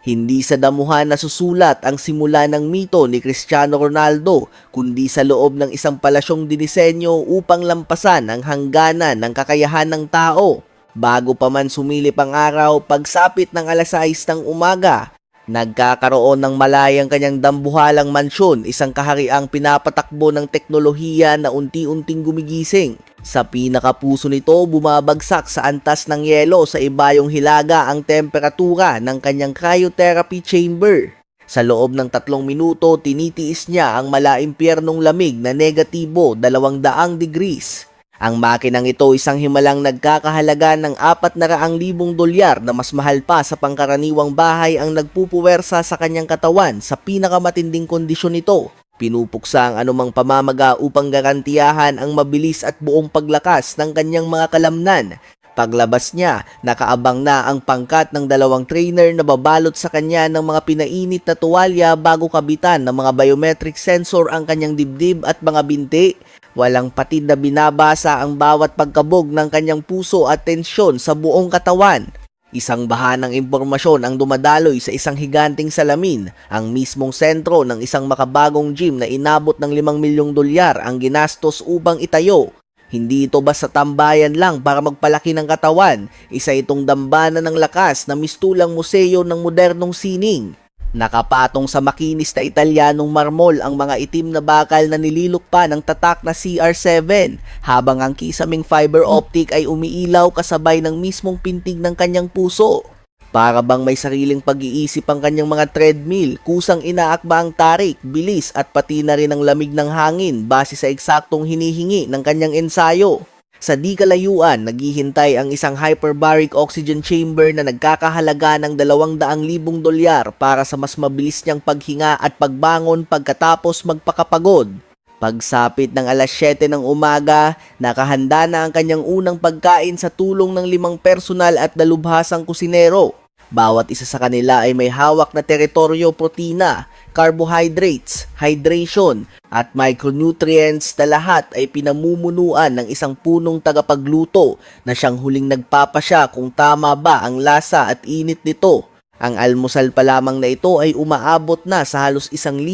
Hindi sa damuhan nasusulat ang simula ng mito ni Cristiano Ronaldo, kundi sa loob ng isang palasyong dinisenyo upang lampasan ang hangganan ng kakayahan ng tao. Bago pa man sumilip ang araw, pagsapit ng alas 6 ng umaga, nagkakaroon ng malayang kanyang dambuhalang mansyon, isang kahariang pinapatakbo ng teknolohiya na unti-unting gumigising. Sa pinakapuso nito, bumabagsak sa antas ng yelo sa ibayong hilaga ang temperatura ng kanyang cryotherapy chamber. Sa loob ng 3 minuto, tinitiis niya ang malaimpyernong lamig na negatibo 200 degrees. Ang makinang ito isang himalang nagkakahalaga ng $400,000 na mas mahal pa sa pangkaraniwang bahay ang nagpupuwersa sa kanyang katawan sa pinakamatinding kondisyon nito. Pinupuksa ang anumang pamamaga upang garantiyahan ang mabilis at buong paglakas ng kanyang mga kalamnan. Paglabas niya, nakaabang na ang pangkat ng 2 trainer na babalot sa kanya ng mga pinainit na tuwalya bago kabitan ng mga biometric sensor ang kanyang dibdib at mga binti. Walang patid na binabasa ang bawat pagkabog ng kanyang puso at tensyon sa buong katawan. Isang baha ng impormasyon ang dumadaloy sa isang higanting salamin, ang mismong sentro ng isang makabagong gym na inabot ng $5 milyong ang ginastos upang itayo. Hindi ito basta tambayan lang para magpalaki ng katawan, isa itong dambana ng lakas na mistulang museo ng modernong sining. Nakapatong sa makinis na Italianong marmol ang mga itim na bakal na nililukpa ng tatak na CR7, habang ang kisaming fiber optic ay umiilaw kasabay ng mismong pintig ng kanyang puso. Para bang may sariling pag-iisip ang kanyang mga treadmill, kusang inaakba ang tarik, bilis at pati na rin ang lamig ng hangin base sa eksaktong hinihingi ng kanyang ensayo. Sa di kalayuan, naghihintay ang isang hyperbaric oxygen chamber na nagkakahalaga ng $200,000 para sa mas mabilis niyang paghinga at pagbangon pagkatapos magpakapagod. Pagsapit ng alas 7 ng umaga, nakahanda na ang kanyang unang pagkain sa tulong ng 5 personal at dalubhasang kusinero. Bawat isa sa kanila ay may hawak na teritoryo, protina, carbohydrates, hydration, at micronutrients na lahat ay pinamumunuan ng isang punong tagapagluto na siyang huling nagpapasya kung tama ba ang lasa at init nito. Ang almusal pa lamang na ito ay umaabot na sa halos $1,000,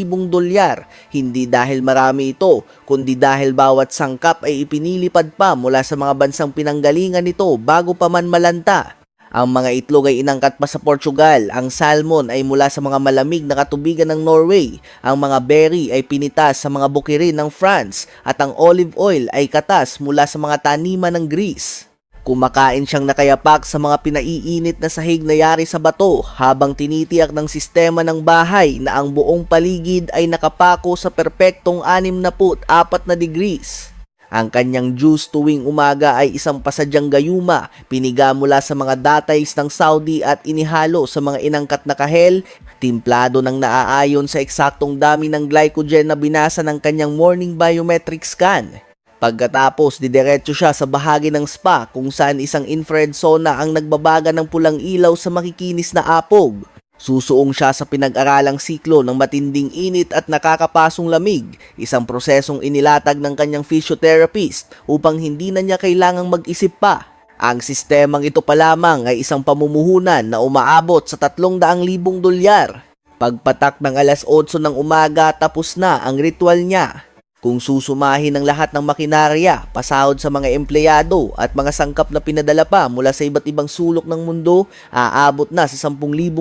hindi dahil marami ito, kundi dahil bawat sangkap ay ipinilipad pa mula sa mga bansang pinanggalingan nito bago pa man malanta. Ang mga itlog ay inangkat pa sa Portugal, ang salmon ay mula sa mga malamig na katubigan ng Norway, ang mga berry ay pinitas sa mga bukirin ng France, at ang olive oil ay katas mula sa mga taniman ng Greece. Kumakain siyang nakayapak sa mga pinaiinit na sahig na yari sa bato habang tinitiyak ng sistema ng bahay na ang buong paligid ay nakapako sa perpektong 64 na degrees. Ang kanyang juice tuwing umaga ay isang pasadyang gayuma, piniga mula sa mga datays ng Saudi at inihalo sa mga inangkat na kahel, timplado ng naaayon sa eksaktong dami ng glycogen na binasa ng kanyang morning biometric scan. Pagkatapos, didiretso siya sa bahagi ng spa kung saan isang infrared sauna ang nagbabaga ng pulang ilaw sa makikinis na apog. Susuong siya sa pinag-aralang siklo ng matinding init at nakakapasong lamig, isang prosesong inilatag ng kanyang physiotherapist upang hindi na niya kailangang mag-isip pa. Ang sistemang ito pa lamang ay isang pamumuhunan na umaabot sa $300,000. Pagpatak ng alas 8 ng umaga, tapos na ang ritual niya. Kung susumahin ang lahat ng makinarya, pasahod sa mga empleyado at mga sangkap na pinadala pa mula sa iba't ibang sulok ng mundo, aabot na sa $10,000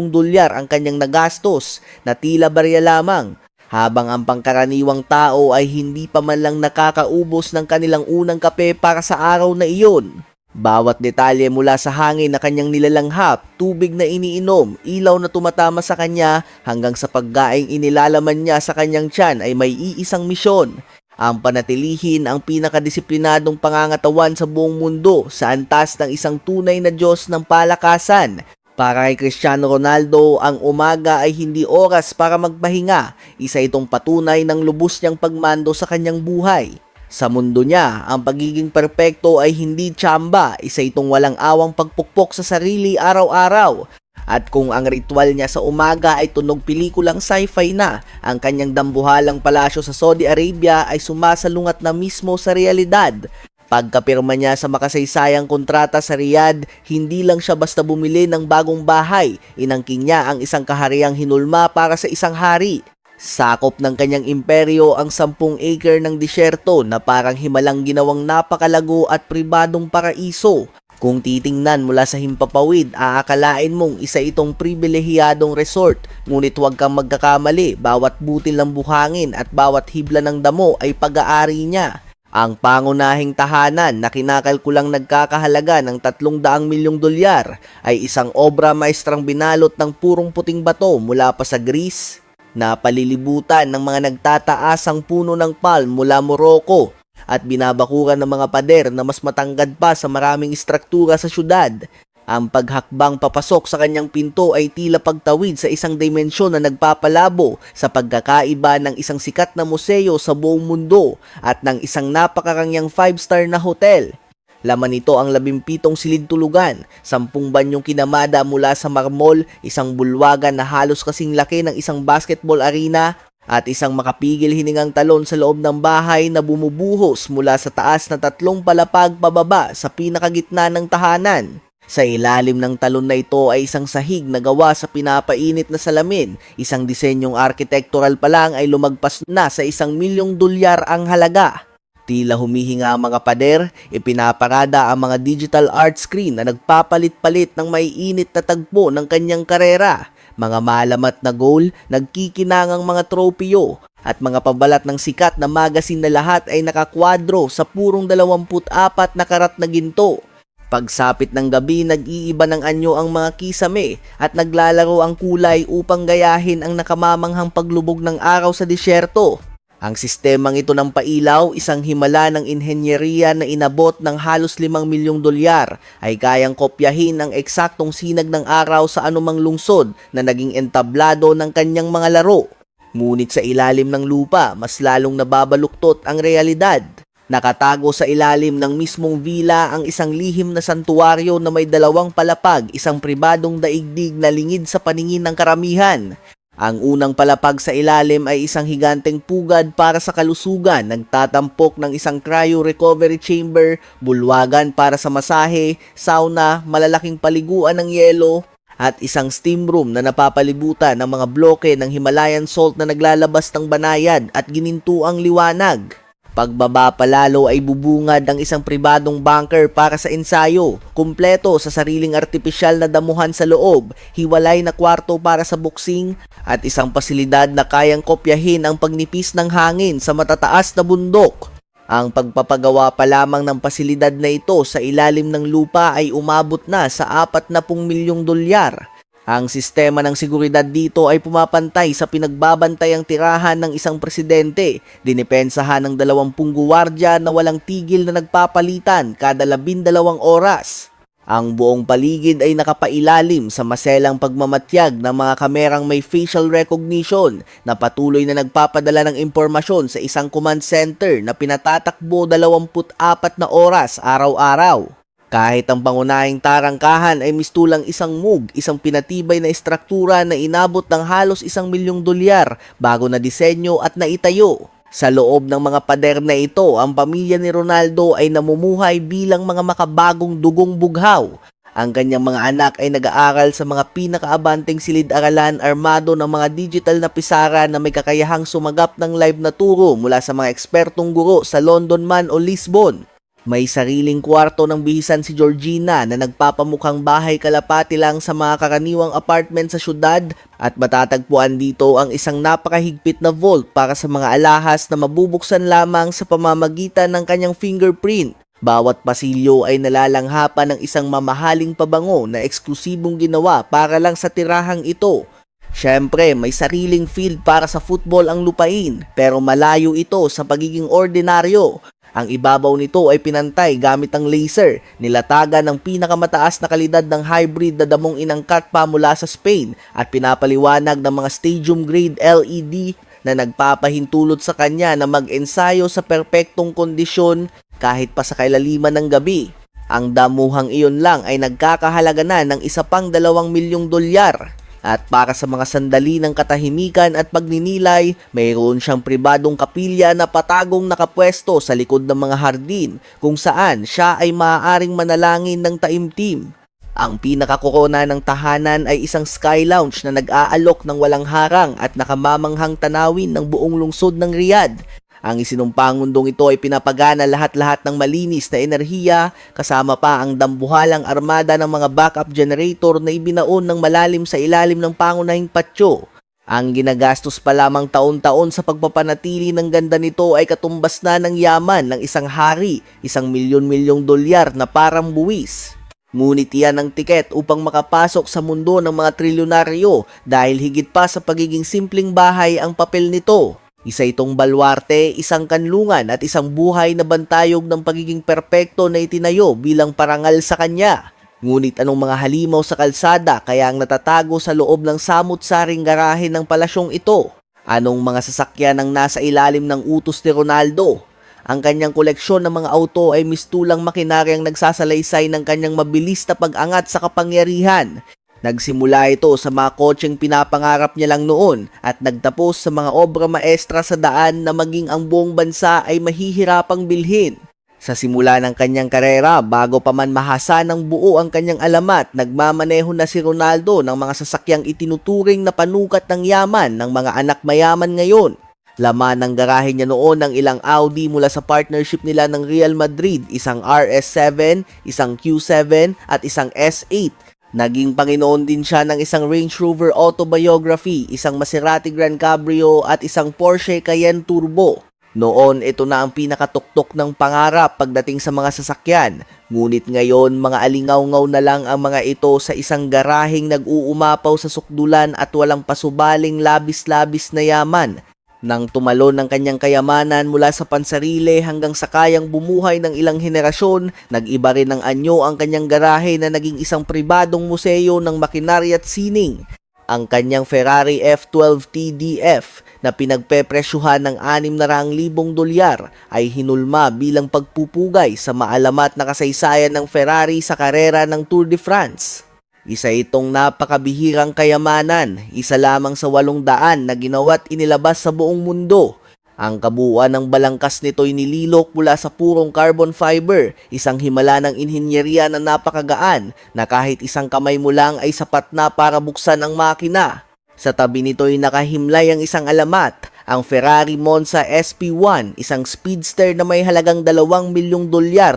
ang kanyang nagastos na tila barya lamang, habang ang pangkaraniwang tao ay hindi pa man lang nakakaubos ng kanilang unang kape para sa araw na iyon. Bawat detalye mula sa hangin na kanyang nilalanghap, tubig na iniinom, ilaw na tumatama sa kanya, hanggang sa pagkaing inilalaman niya sa kanyang tiyan ay may iisang misyon. Ang panatilihin ang pinakadisiplinadong pangangatawan sa buong mundo sa antas ng isang tunay na Diyos ng palakasan. Para kay Cristiano Ronaldo, ang umaga ay hindi oras para magpahinga, isa itong patunay ng lubos niyang pagmando sa kanyang buhay. Sa mundo niya, ang pagiging perpekto ay hindi tsamba, isa itong walang awang pagpukpok sa sarili araw-araw. At kung ang ritual niya sa umaga ay tunog pelikulang sci-fi na, ang kanyang dambuhalang palasyo sa Saudi Arabia ay sumasalungat na mismo sa realidad. Pagkapirma niya sa makasaysayang kontrata sa Riyadh, hindi lang siya basta bumili ng bagong bahay, inangkin niya ang isang kahariang hinulma para sa isang hari. Sakop ng kanyang imperyo ang 10 acre ng disyerto na parang himalang ginawang napakalago at pribadong paraiso. Kung titingnan mula sa himpapawid, aakalain mong isa itong pribilehiyadong resort. Ngunit huwag kang magkakamali, bawat butil ng buhangin at bawat hibla ng damo ay pag-aari niya. Ang pangunahing tahanan na kinakalkulang nagkakahalaga ng 300 milyong dolyar ay isang obra maestrang binalot ng purong puting bato mula pa sa Greece, na palilibutan ng mga nagtataasang puno ng palm mula Morocco at binabakuran ng mga pader na mas matangkad pa sa maraming istruktura sa syudad. Ang paghakbang papasok sa kanyang pinto ay tila pagtawid sa isang dimensyon na nagpapalabo sa pagkakaiba ng isang sikat na museo sa buong mundo at ng isang napakarangyang 5-star na hotel. Laman nito ang 17 silid-tulugan, 10 banyong kinamada mula sa marmol, isang bulwagan na halos kasing laki ng isang basketball arena, at isang makapigil hiningang talon sa loob ng bahay na bumubuhos mula sa taas na 3 palapag pababa sa pinakagitna ng tahanan. Sa ilalim ng talon na ito ay isang sahig na gawa sa pinapainit na salamin. Isang disenyong architectural pa lang ay lumagpas na sa 1 milyong dolyar ang halaga. Tila humihinga ang mga pader, ipinaparada ang mga digital art screen na nagpapalit-palit ng maiinit na tagpo ng kanyang karera. Mga malamat na goal, nagkikinangang mga tropeo, at mga pabalat ng sikat na magazine na lahat ay nakakwadro sa purong 24 na karat na ginto. Pagsapit ng gabi, nag-iiba ng anyo ang mga kisame at naglalaro ang kulay upang gayahin ang nakamamanghang paglubog ng araw sa disyerto. Ang sistemang ito ng pailaw, isang himala ng inhenyeriya na inabot ng halos 5 milyong dolyar, ay kayang kopyahin ang eksaktong sinag ng araw sa anumang lungsod na naging entablado ng kanyang mga laro. Ngunit sa ilalim ng lupa, mas lalong nababaluktot ang realidad. Nakatago sa ilalim ng mismong villa ang isang lihim na santuwaryo na may 2 palapag, isang pribadong daigdig na lingid sa paningin ng karamihan. Ang unang palapag sa ilalim ay isang higanteng pugad para sa kalusugan, nagtatampok ng isang cryo recovery chamber, bulwagan para sa masahe, sauna, malalaking paliguan ng yelo, at isang steam room na napapalibutan ng mga bloke ng Himalayan salt na naglalabas ng banayad at ginintuang liwanag. Pagbaba palalo ay bubungad ang isang pribadong bunker para sa ensayo, kumpleto sa sariling artipisyal na damuhan sa loob, hiwalay na kwarto para sa boksing, at isang pasilidad na kayang kopyahin ang pagnipis ng hangin sa matataas na bundok. Ang pagpapagawa pa lamang ng pasilidad na ito sa ilalim ng lupa ay umabot na sa 40 milyong dolyar. Ang sistema ng seguridad dito ay pumapantay sa pinagbabantayang tirahan ng isang presidente, dinipensahan ng 20 guwardya na walang tigil na nagpapalitan kada 12 oras. Ang buong paligid ay nakapailalim sa maselang pagmamatyag ng mga kamerang may facial recognition na patuloy na nagpapadala ng impormasyon sa isang command center na pinatatakbo 24 na oras araw-araw. Kahit ang pangunahing tarangkahan ay mistulang isang mug, isang pinatibay na istruktura na inabot ng halos 1 milyong dolyar bago na disenyo at naitayo. Sa loob ng mga pader na ito, ang pamilya ni Ronaldo ay namumuhay bilang mga makabagong dugong bughaw. Ang kanyang mga anak ay nag-aaral sa mga pinakaabanteng silid-aralan armado ng mga digital na pisara na may kakayahang sumagap ng live na turo mula sa mga ekspertong guro sa London man o Lisbon. May sariling kwarto ng bihisan si Georgina na nagpapamukhang bahay kalapati lang sa mga karaniwang apartment sa syudad, at matatagpuan dito ang isang napakahigpit na vault para sa mga alahas na mabubuksan lamang sa pamamagitan ng kanyang fingerprint. Bawat pasilyo ay nalalanghapan ng isang mamahaling pabango na eksklusibong ginawa para lang sa tirahang ito. Siyempre, may sariling field para sa football ang lupain, pero malayo ito sa pagiging ordinaryo. Ang ibabaw nito ay pinantay gamit ang laser, nilatagan ng pinakamataas na kalidad ng hybrid na damong inangkat pa mula sa Spain at pinapaliwanag ng mga stadium-grade LED na nagpapahintulot sa kanya na mag-ensayo sa perpektong kondisyon kahit pa sa kailaliman ng gabi. Ang damuhang iyon lang ay nagkakahalaga na ng isa pang 2 milyong dolyar. At para sa mga sandali ng katahimikan at pagninilay, mayroon siyang pribadong kapilya na patagong nakapwesto sa likod ng mga hardin kung saan siya ay maaaring manalangin ng taimtim. Ang pinakakorona ng tahanan ay isang sky lounge na nag-aalok ng walang harang at nakamamanghang tanawin ng buong lungsod ng Riyadh. Ang isinumpang mundong ito ay pinapagana lahat-lahat ng malinis na enerhiya, kasama pa ang dambuhalang armada ng mga backup generator na ibinaon ng malalim sa ilalim ng pangunahing patio. Ang ginagastos pa lamang taon-taon sa pagpapanatili ng ganda nito ay katumbas na ng yaman ng isang hari, $1 milyon na parang buwis. Ngunit iyan ang tiket upang makapasok sa mundo ng mga trilyonaryo dahil higit pa sa pagiging simpleng bahay ang papel nito. Isa itong balwarte, isang kanlungan at isang buhay na bantayog ng pagiging perpekto na itinayo bilang parangal sa kanya. Ngunit anong mga halimaw sa kalsada kaya ang natatago sa loob ng samut-saring garahe ng palasyong ito? Anong mga sasakyan ang nasa ilalim ng utos ni Ronaldo? Ang kanyang koleksyon ng mga auto ay mistulang makinaryang nagsasalaysay ng kanyang mabilis na pag-angat sa kapangyarihan. Nagsimula ito sa mga kotseng pinapangarap niya lang noon at nagtapos sa mga obra maestra sa daan na maging ang buong bansa ay mahihirapang bilhin. Sa simula ng kanyang karera, bago pa man mahasa ng buo ang kanyang alamat, nagmamaneho na si Ronaldo ng mga sasakyang itinuturing na panukat ng yaman ng mga anak mayaman ngayon. Laman ng garahe niya noon ang ilang Audi mula sa partnership nila ng Real Madrid, isang RS7, isang Q7 at isang S8. Naging Panginoon din siya ng isang Range Rover Autobiography, isang Maserati Grand Cabrio at isang Porsche Cayenne Turbo. Noon, ito na ang pinakatuktok ng pangarap pagdating sa mga sasakyan. Ngunit ngayon, mga alingaw-ngaw na lang ang mga ito sa isang garaheng nag-uumapaw sa sukdulan at walang pasubaling labis-labis na yaman. Nang tumalon ng kanyang kayamanan mula sa pansarili hanggang sa kayang bumuhay ng ilang henerasyon, nag-iba rin ng anyo ang kanyang garahe na naging isang pribadong museo ng makinarya at sining. Ang kanyang Ferrari F12 TDF na pinagpepresyuhan ng $600,000 ay hinulma bilang pagpupugay sa maalamat na kasaysayan ng Ferrari sa karera ng Tour de France. Isa itong napakabihirang kayamanan, isa lamang sa 800 na ginawa't inilabas sa buong mundo. Ang kabuuan ng balangkas nito'y nililok mula sa purong carbon fiber, isang himala ng inhinyeriya na napakagaan na kahit isang kamay mo lang ay sapat na para buksan ang makina. Sa tabi nito'y nakahimlay ang isang alamat, ang Ferrari Monza SP1, isang speedster na may halagang $2 milyon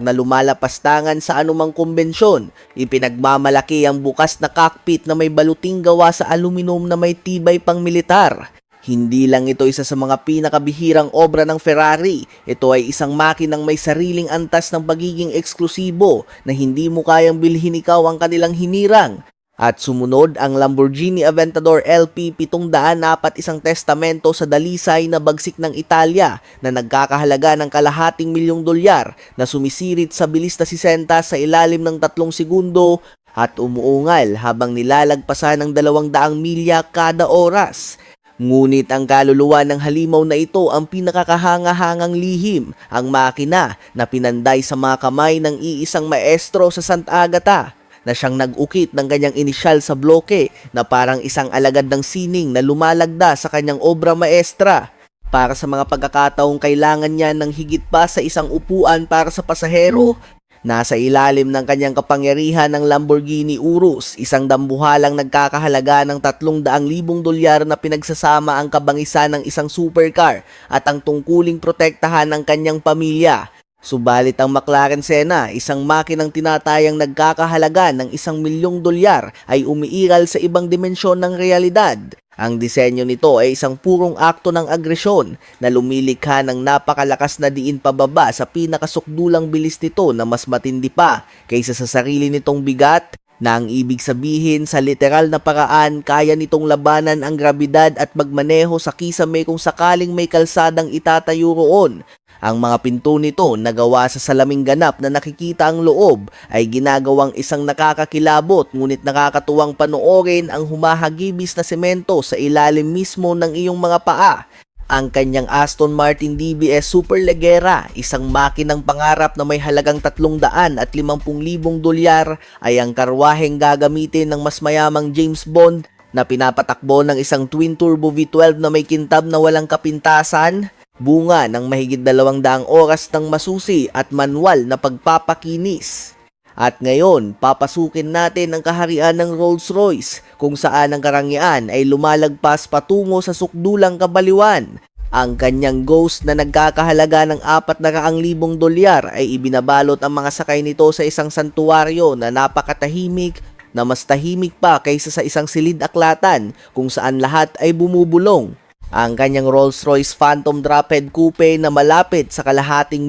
na lumalapastangan sa anumang kumbensyon. Ipinagmamalaki ang bukas na cockpit na may baluting gawa sa aluminum na may tibay pang militar. Hindi lang ito isa sa mga pinakabihirang obra ng Ferrari. Ito ay isang makinang may sariling antas ng pagiging eksklusibo na hindi mo kayang bilhin ikaw ang kanilang hinirang. At sumunod ang Lamborghini Aventador LP 741 testamento sa dalisay na bagsik ng Italia na nagkakahalaga ng $250,000 na sumisirit sa bilis na 60 sa ilalim ng 3 segundo at umuungal habang nilalagpasan ng 200 milya kada oras. Ngunit ang kaluluwa ng halimaw na ito ang pinakakahanga-hangang lihim, ang makina na pinanday sa mga kamay ng iisang maestro sa Santa Agata, na siyang nag-ukit ng kanyang inisyal sa bloke na parang isang alagad ng sining na lumalagda sa kanyang obra maestra. Para sa mga pagkakataong kailangan niya ng higit pa sa isang upuan para sa pasahero, nasa ilalim ng kanyang kapangyarihan ng Lamborghini Urus, isang dambuhalang nagkakahalaga ng $300,000 na pinagsasama ang kabangisan ng isang supercar at ang tungkuling protektahan ng kanyang pamilya. Subalit ang McLaren Senna, isang makinang tinatayang nagkakahalaga ng $1 milyon ay umiiral sa ibang dimensyon ng realidad. Ang disenyo nito ay isang purong akto ng agresyon na lumilikha ng napakalakas na diin pababa sa pinakasukdulang bilis nito na mas matindi pa kaysa sa sarili nitong bigat, na ang ibig sabihin sa literal na paraan kaya nitong labanan ang grabidad at magmaneho sa kisame kung sakaling may kalsadang itatayo roon. Ang mga pinto nito na gawa sa salaming ganap na nakikita ang loob ay ginagawang isang nakakakilabot ngunit nakakatuwang panoorin ang humahagibis na semento sa ilalim mismo ng iyong mga paa. Ang kanyang Aston Martin DBS Superleggera, isang makinang pangarap na may halagang $350,000 ay ang karwaheng gagamitin ng mas mayamang James Bond na pinapatakbo ng isang twin-turbo V12 na may kintab na walang kapintasan, bunga ng mahigit 200 oras ng masusi at manual na pagpapakinis. At ngayon, papasukin natin ang kaharian ng Rolls-Royce kung saan ang karangyaan ay lumalagpas patungo sa sukdulang kabaliwan. Ang kanyang Ghost na nagkakahalaga ng 400,000 dolyar ay ibinabalot ang mga sakay nito sa isang santuwaryo na napakatahimik na mas tahimik pa kaysa sa isang silid-aklatan kung saan lahat ay bumubulong. Ang kanyang Rolls-Royce Phantom Drophead Coupe na malapit sa $250,000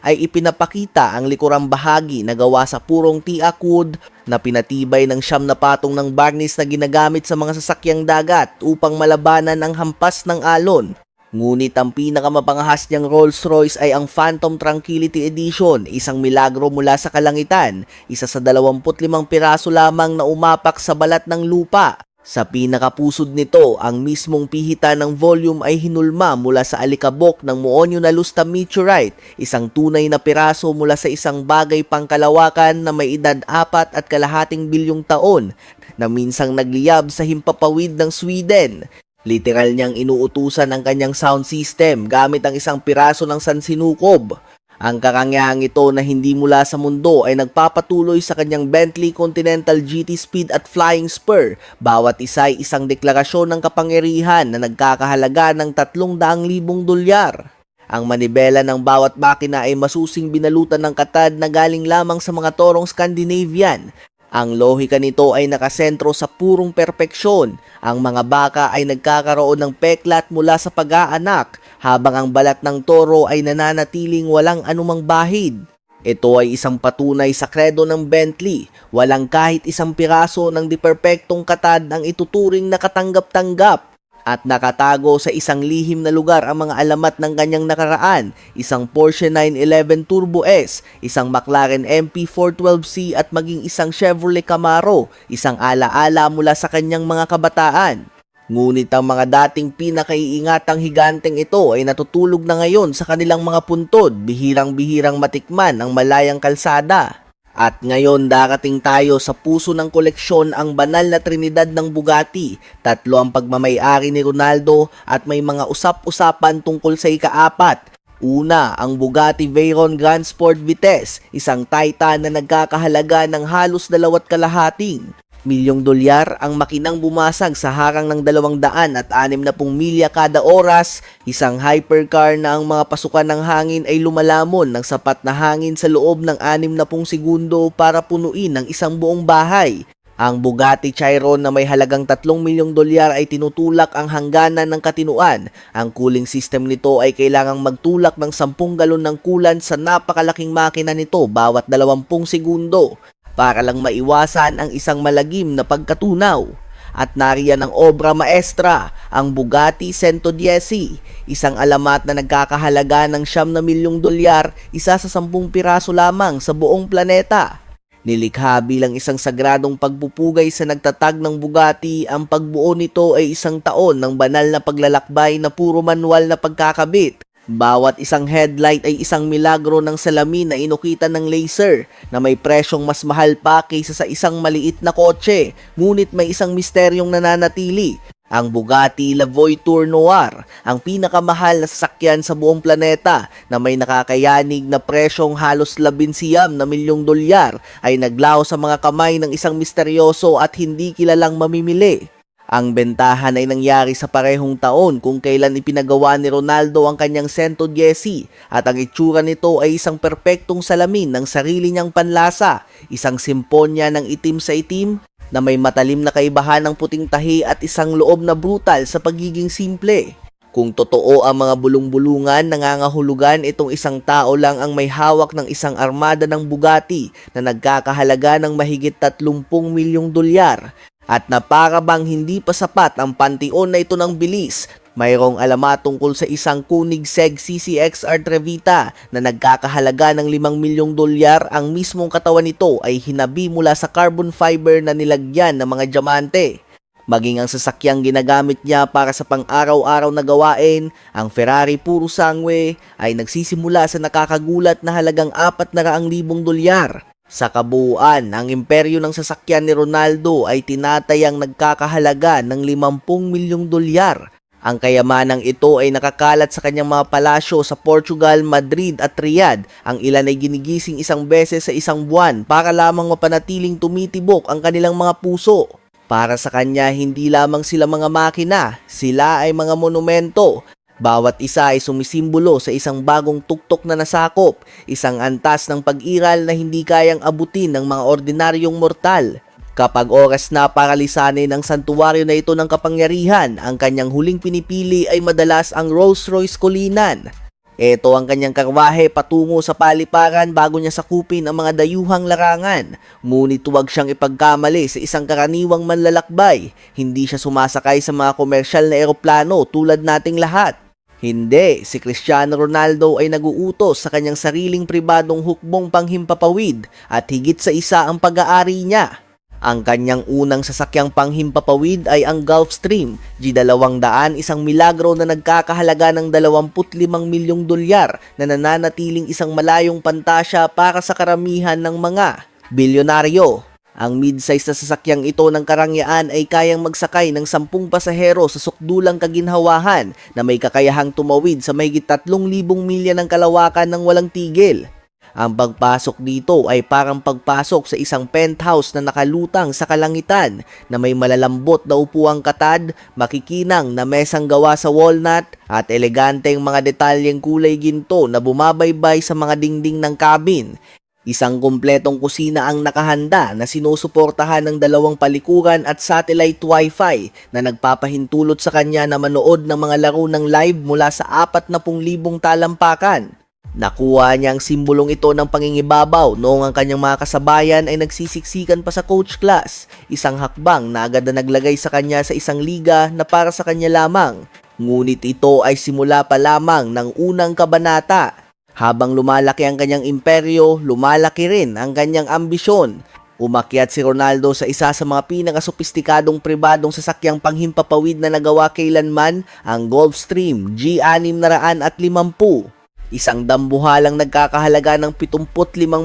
ay ipinapakita ang likurang bahagi na gawa sa purong teak wood na pinatibay ng 9 na patong ng barnis na ginagamit sa mga sasakyang dagat upang malabanan ang hampas ng alon. Ngunit ang pinakamapangahas niyang Rolls-Royce ay ang Phantom Tranquility Edition, isang milagro mula sa kalangitan, isa sa 25 piraso lamang na umapak sa balat ng lupa. Sa pinakapusod nito, ang mismong pihita ng volume ay hinulma mula sa alikabok ng Muonyo na Lusta Meteorite, isang tunay na piraso mula sa isang bagay pangkalawakan na may edad 4.5 bilyong taon na minsang nagliyab sa himpapawid ng Sweden. Literal niyang inuutusan ang kanyang sound system gamit ang isang piraso ng sansinukob. Ang karangyahang ito na hindi mula sa mundo ay nagpapatuloy sa kanyang Bentley Continental GT Speed at Flying Spur. Bawat isa ay isang deklarasyon ng kapangyarihan na nagkakahalaga ng 300,000 dolyar. Ang manibela ng bawat makina ay masusing binalutan ng katad na galing lamang sa mga torong Scandinavian. Ang lohika nito ay nakasentro sa purong perpeksyon. Ang mga baka ay nagkakaroon ng peklat mula sa pag-aanak, habang ang balat ng toro ay nananatiling walang anumang bahid. Ito ay isang patunay sa kredo ng Bentley. Walang kahit isang piraso ng diperpektong katad ang ituturing na katanggap-tanggap. At nakatago sa isang lihim na lugar ang mga alamat ng kanyang nakaraan, isang Porsche 911 Turbo S, isang McLaren MP412C at maging isang Chevrolet Camaro, isang alaala mula sa kanyang mga kabataan. Ngunit ang mga dating pinakaiingatang higanteng ito ay natutulog na ngayon sa kanilang mga puntod, bihirang-bihirang matikman ang malayang kalsada. At ngayon darating tayo sa puso ng koleksyon, ang banal na Trinidad ng Bugatti. 3 ang pagmamay-ari ni Ronaldo at may mga usap-usapan tungkol sa ika-4. Una, ang Bugatti Veyron Grand Sport Vitesse, isang Titan na nagkakahalaga ng halos 2.5 milyong dolyar. Ang makinang bumasag sa harang ng 260 milya kada oras, isang hypercar na ang mga pasukan ng hangin ay lumalamon ng sapat na hangin sa loob ng 60 segundo para punuin ang isang buong bahay. Ang Bugatti Chiron na may halagang 3 milyong dolyar ay tinutulak ang hangganan ng katinuan. Ang cooling system nito ay kailangang magtulak ng 10 galon ng coolant sa napakalaking makina nito bawat 20 segundo, para lang maiwasan ang isang malagim na pagkatunaw. At nariyan ang obra maestra, ang Bugatti 110, isang alamat na nagkakahalaga ng 9 na milyong dolyar, isa sa 10 piraso lamang sa buong planeta. Nilikha bilang isang sagradong pagpupugay sa nagtatag ng Bugatti, ang pagbuo nito ay 1 taon ng banal na paglalakbay na puro manual na pagkakabit. Bawat isang headlight ay isang milagro ng salamin na inukitan ng laser na may presyong mas mahal pa kaysa sa isang maliit na kotse, ngunit may isang misteryong nananatili. Ang Bugatti La Voiture Noir, ang pinakamahal na sasakyan sa buong planeta na may nakakayanig na presyong halos 19 na milyong dolyar, ay naglaho sa mga kamay ng isang misteryoso at hindi kilalang mamimili. Ang bentahan ay nangyari sa parehong taon kung kailan ipinagawa ni Ronaldo ang kanyang 110, at ang itsura nito ay isang perpektong salamin ng sarili niyang panlasa, isang simponya ng itim sa itim na may matalim na kaibahan ng puting tahi at isang loob na brutal sa pagiging simple. Kung totoo ang mga bulong-bulungan, nangangahulugan itong isang tao lang ang may hawak ng isang armada ng Bugatti na nagkakahalaga ng mahigit 30 milyong dolyar. At na para bang hindi pa sapat ang panteon na ito ng bilis, mayroong alamat tungkol sa isang Koenigsegg CCXR Trevita na nagkakahalaga ng 5 milyong dolyar. Ang mismong katawan nito ay hinabi mula sa carbon fiber na nilagyan ng mga diamante. Maging ang sasakyang ginagamit niya para sa pang-araw-araw na gawain, ang Ferrari Puro Sangue, ay nagsisimula sa nakakagulat na halagang 400,000 dolyar. Sa kabuuan, ang imperyo ng sasakyan ni Ronaldo ay tinatayang nagkakahalaga ng 50 milyong dolyar. Ang kayamanang ito ay nakakalat sa kanyang mga palasyo sa Portugal, Madrid at Riyadh. Ang ilan ay ginigising isang beses sa isang buwan para lamang mapanatiling tumitibok ang kanilang mga puso. Para sa kanya, hindi lamang sila mga makina, sila ay mga monumento. Bawat isa ay sumisimbolo sa isang bagong tuktok na nasakop, isang antas ng pag-iral na hindi kayang abutin ng mga ordinaryong mortal. Kapag oras na para lisanin ang santuwaryo na ito ng kapangyarihan, ang kanyang huling pinipili ay madalas ang Rolls-Royce Cullinan. Ito ang kanyang karwahe patungo sa paliparan bago niya sakupin ang mga dayuhang larangan. Ngunit huwag siyang ipagkamali sa isang karaniwang manlalakbay. Hindi siya sumasakay sa mga komersyal na eroplano tulad nating lahat. Hindi, si Cristiano Ronaldo ay naguutos sa kanyang sariling pribadong hukbong panghimpapawid at higit sa isa ang pag-aari niya. Ang kanyang unang sasakyang panghimpapawid ay ang Gulfstream G200, isang milagro na nagkakahalaga ng 25 milyong dolyar na nananatiling isang malayong pantasya para sa karamihan ng mga bilyonaryo. Ang mid-size na sasakyang ito ng karangyaan ay kayang magsakay ng 10 pasahero sa sukdulang kaginhawahan na may kakayahang tumawid sa mahigit 3,000 milya ng kalawakan ng walang tigil. Ang pagpasok dito ay parang pagpasok sa isang penthouse na nakalutang sa kalangitan na may malalambot na upuang katad, makikinang na mesang gawa sa walnut at eleganteng mga detalyeng kulay ginto na bumabaybay sa mga dingding ng cabin. Isang kumpletong kusina ang nakahanda na sinusuportahan ng 2 palikuran at satellite wifi na nagpapahintulot sa kanya na manood ng mga laro ng live mula sa 40,000 talampakan. Nakuha niya ang simbolong ito ng pangingibabaw noong ang kanyang mga kasabayan ay nagsisiksikan pa sa coach class, isang hakbang na agad na naglagay sa kanya sa isang liga na para sa kanya lamang. Ngunit ito ay simula pa lamang ng unang kabanata. Habang lumalaki ang kanyang imperyo, lumalaki rin ang kanyang ambisyon. Umakyat si Ronaldo sa isa sa mga pinakasopistikadong pribadong sasakyang panghimpapawid na nagawa kailanman, ang Gulfstream G650. Isang dambuhalang nagkakahalaga ng 75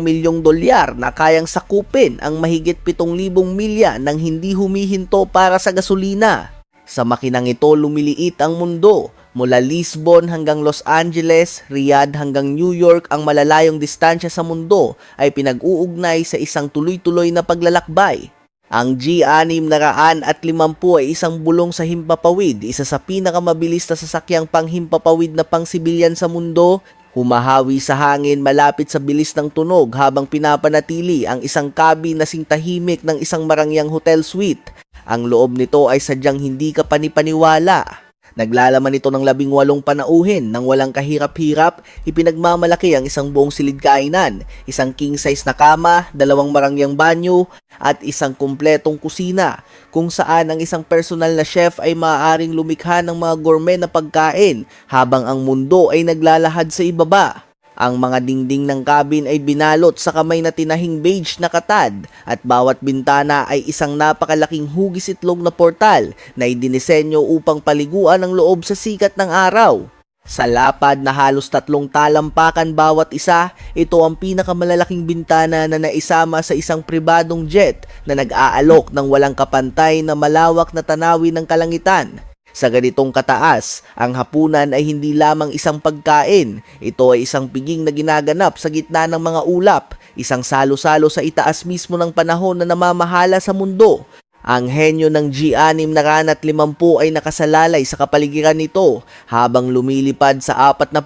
milyong dolyar na kayang sakupin ang mahigit 7,000 milya nang hindi humihinto para sa gasolina. Sa makinang ito lumiliit ang mundo. Mula Lisbon hanggang Los Angeles, Riyadh hanggang New York, ang malalayong distansya sa mundo ay pinag-uugnay sa isang tuloy-tuloy na paglalakbay. Ang G650 ay isang bulong sa himpapawid, isa sa pinakamabilis na sasakyang panghimpapawid na pangsibilyan sa mundo. Humahawi sa hangin malapit sa bilis ng tunog habang pinapanatili ang isang cabin na singtahimik ng isang marangyang hotel suite. Ang loob nito ay sadyang hindi ka panipaniwala. Naglalaman ito ng 18 panauhin nang walang kahirap-hirap, ipinagmamalaki ang isang buong silid kainan, isang king-size na kama, 2 marangyang banyo, at isang kumpletong kusina, kung saan ang isang personal na chef ay maaaring lumikha ng mga gourmet na pagkain habang ang mundo ay naglalahad sa ibaba. Ang mga dingding ng cabin ay binalot sa kamay na tinahing beige na katad at bawat bintana ay isang napakalaking hugis itlog na portal na idinisenyo upang paliguan ang loob sa sikat ng araw. Sa lapad na halos 3 talampakan bawat isa, ito ang pinakamalalaking bintana na naisama sa isang pribadong jet na nag-aalok ng walang kapantay na malawak na tanawin ng kalangitan. Sa ganitong kataas, ang hapunan ay hindi lamang isang pagkain. Ito ay isang piging na ginaganap sa gitna ng mga ulap, isang salo-salo sa itaas mismo ng panahon na namamahala sa mundo. Ang henyo ng G650 ay nakasalalay sa kapaligiran nito habang lumilipad sa 40,000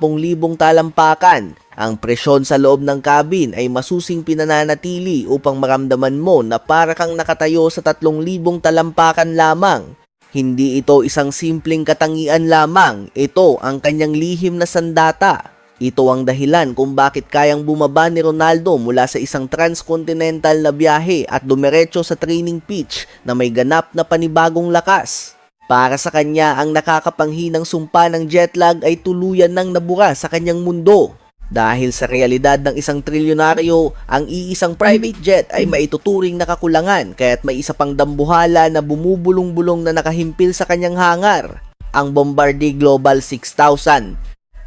talampakan. Ang presyon sa loob ng cabin ay masusing pinananatili upang maramdaman mo na para kang nakatayo sa 3,000 talampakan lamang. Hindi ito isang simpleng katangian lamang, ito ang kanyang lihim na sandata. Ito ang dahilan kung bakit kayang bumaba ni Ronaldo mula sa isang transcontinental na biyahe at dumiretso sa training pitch na may ganap na panibagong lakas. Para sa kanya, ang nakakapanghinang sumpa ng jetlag ay tuluyan nang nabura sa kanyang mundo. Dahil sa realidad ng isang trilyonaryo, ang iisang private jet ay maituturing na kakulangan kaya't may isa pang dambuhala na bumubulong-bulong na nakahimpil sa kanyang hangar, ang Bombardier Global 6000.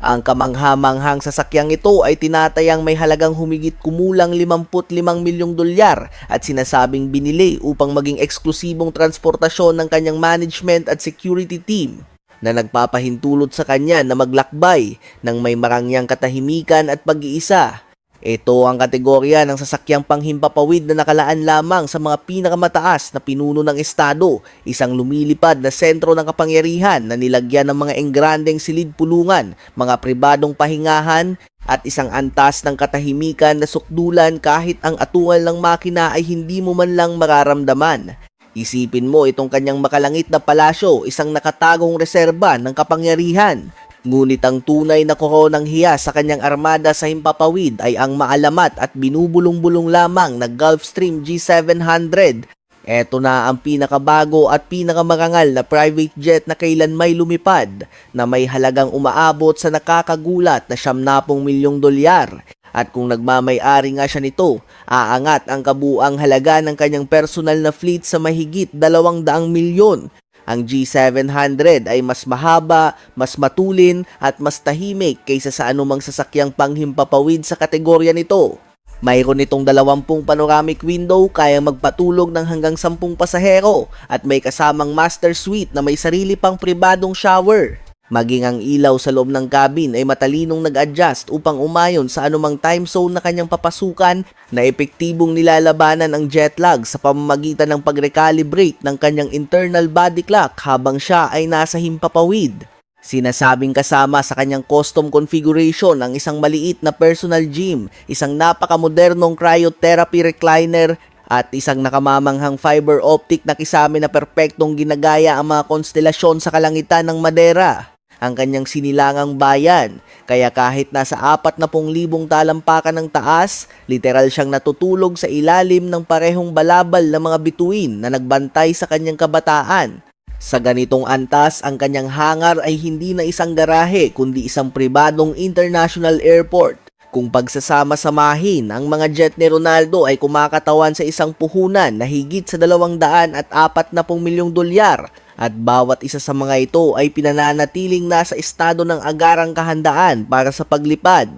Ang kamangha-manghang sasakyang ito ay tinatayang may halagang humigit kumulang 55 milyong dolyar at sinasabing binili upang maging eksklusibong transportasyon ng kanyang management at security team na nagpapahintulot sa kanya na maglakbay ng may marangyang katahimikan at pag-iisa. Ito ang kategorya ng sasakyang panghimpapawid na nakalaan lamang sa mga pinakamataas na pinuno ng estado, isang lumilipad na sentro ng kapangyarihan na nilagyan ng mga engrandeng silid-pulungan, mga pribadong pahingahan, at isang antas ng katahimikan na sukdulan kahit ang atungal ng makina ay hindi mo man lang mararamdaman. Isipin mo itong kanyang makalangit na palasyo, isang nakatagong reserba ng kapangyarihan. Ngunit ang tunay na koronang hiya sa kanyang armada sa himpapawid ay ang maalamat at binubulong-bulong lamang na Gulfstream G700. Eto na ang pinakabago at pinakamarangal na private jet na kailan may lumipad na may halagang umaabot sa nakakagulat na 70 milyong dolyar. At kung nagmamay-ari nga siya nito, aangat ang kabuang halaga ng kanyang personal na fleet sa mahigit 200 milyon. Ang G700 ay mas mahaba, mas matulin at mas tahimik kaysa sa anumang sasakyang panghimpapawid sa kategorya nito. Mayroon itong 20 panoramic window, kayang magpatulog ng hanggang 10 pasahero at may kasamang master suite na may sarili pang pribadong shower. Maging ang ilaw sa loob ng cabin ay matalinong nag-adjust upang umayon sa anumang time zone na kanyang papasukan, na epektibong nilalabanan ang jet lag sa pamamagitan ng pag-recalibrate ng kanyang internal body clock habang siya ay nasa himpapawid. Sinasabing kasama sa kanyang custom configuration ang isang maliit na personal gym, isang napakamodernong cryotherapy recliner, at isang nakamamanghang fiber optic na kisame na perpektong ginagaya ang mga konstelasyon sa kalangitan ng Madeira, ang kanyang sinilangang bayan. Kaya kahit nasa 40,000 talampakan ng taas, literal siyang natutulog sa ilalim ng parehong balabal na mga bituin na nagbantay sa kanyang kabataan. Sa ganitong antas, ang kanyang hangar ay hindi na isang garahe kundi isang pribadong international airport. Kung pagsasama-samahin, ang mga jet ni Ronaldo ay kumakatawan sa isang puhunan na higit sa 240 milyong dolyar. At bawat isa sa mga ito ay pinananatiling nasa estado ng agarang kahandaan para sa paglipad.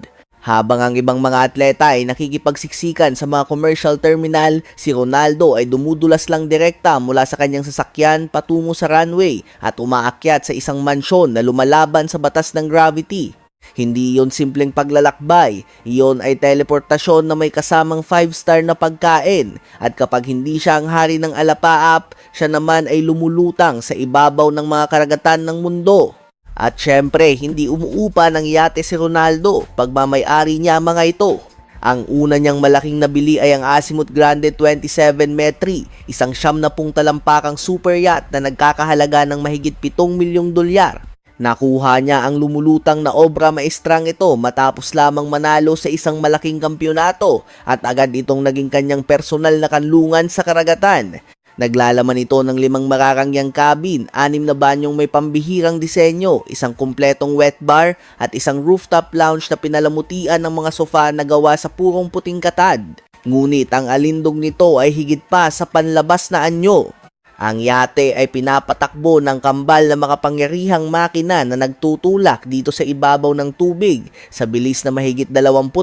Habang ang ibang mga atleta ay nakikipagsiksikan sa mga commercial terminal, si Ronaldo ay dumudulas lang direkta mula sa kanyang sasakyan patungo sa runway at umaakyat sa isang mansyon na lumalaban sa batas ng gravity. Hindi iyon simpleng paglalakbay, iyon ay teleportasyon na may kasamang 5-star na pagkain, at kapag hindi siya ang hari ng alapaap, siya naman ay lumulutang sa ibabaw ng mga karagatan ng mundo. At syempre, hindi umuupa ng yate si Ronaldo, pagmamay-ari niya ang mga ito. Ang una niyang malaking nabili ay ang Azimuth Grande 27 Metri, isang 70 talampakang super yacht na nagkakahalaga ng mahigit 7 milyong dolyar. Nakuha niya ang lumulutang na obra maestrang ito matapos lamang manalo sa isang malaking kampyonato at agad itong naging kanyang personal na kanlungan sa karagatan. Naglalaman ito ng 5 mararangyang cabin, 6 na banyong may pambihirang disenyo, isang kumpletong wet bar at isang rooftop lounge na pinalamutian ng mga sofa na gawa sa purong puting katad. Ngunit ang alindog nito ay higit pa sa panlabas na anyo. Ang yate ay pinapatakbo ng kambal na makapangyarihang makina na nagtutulak dito sa ibabaw ng tubig sa bilis na mahigit 28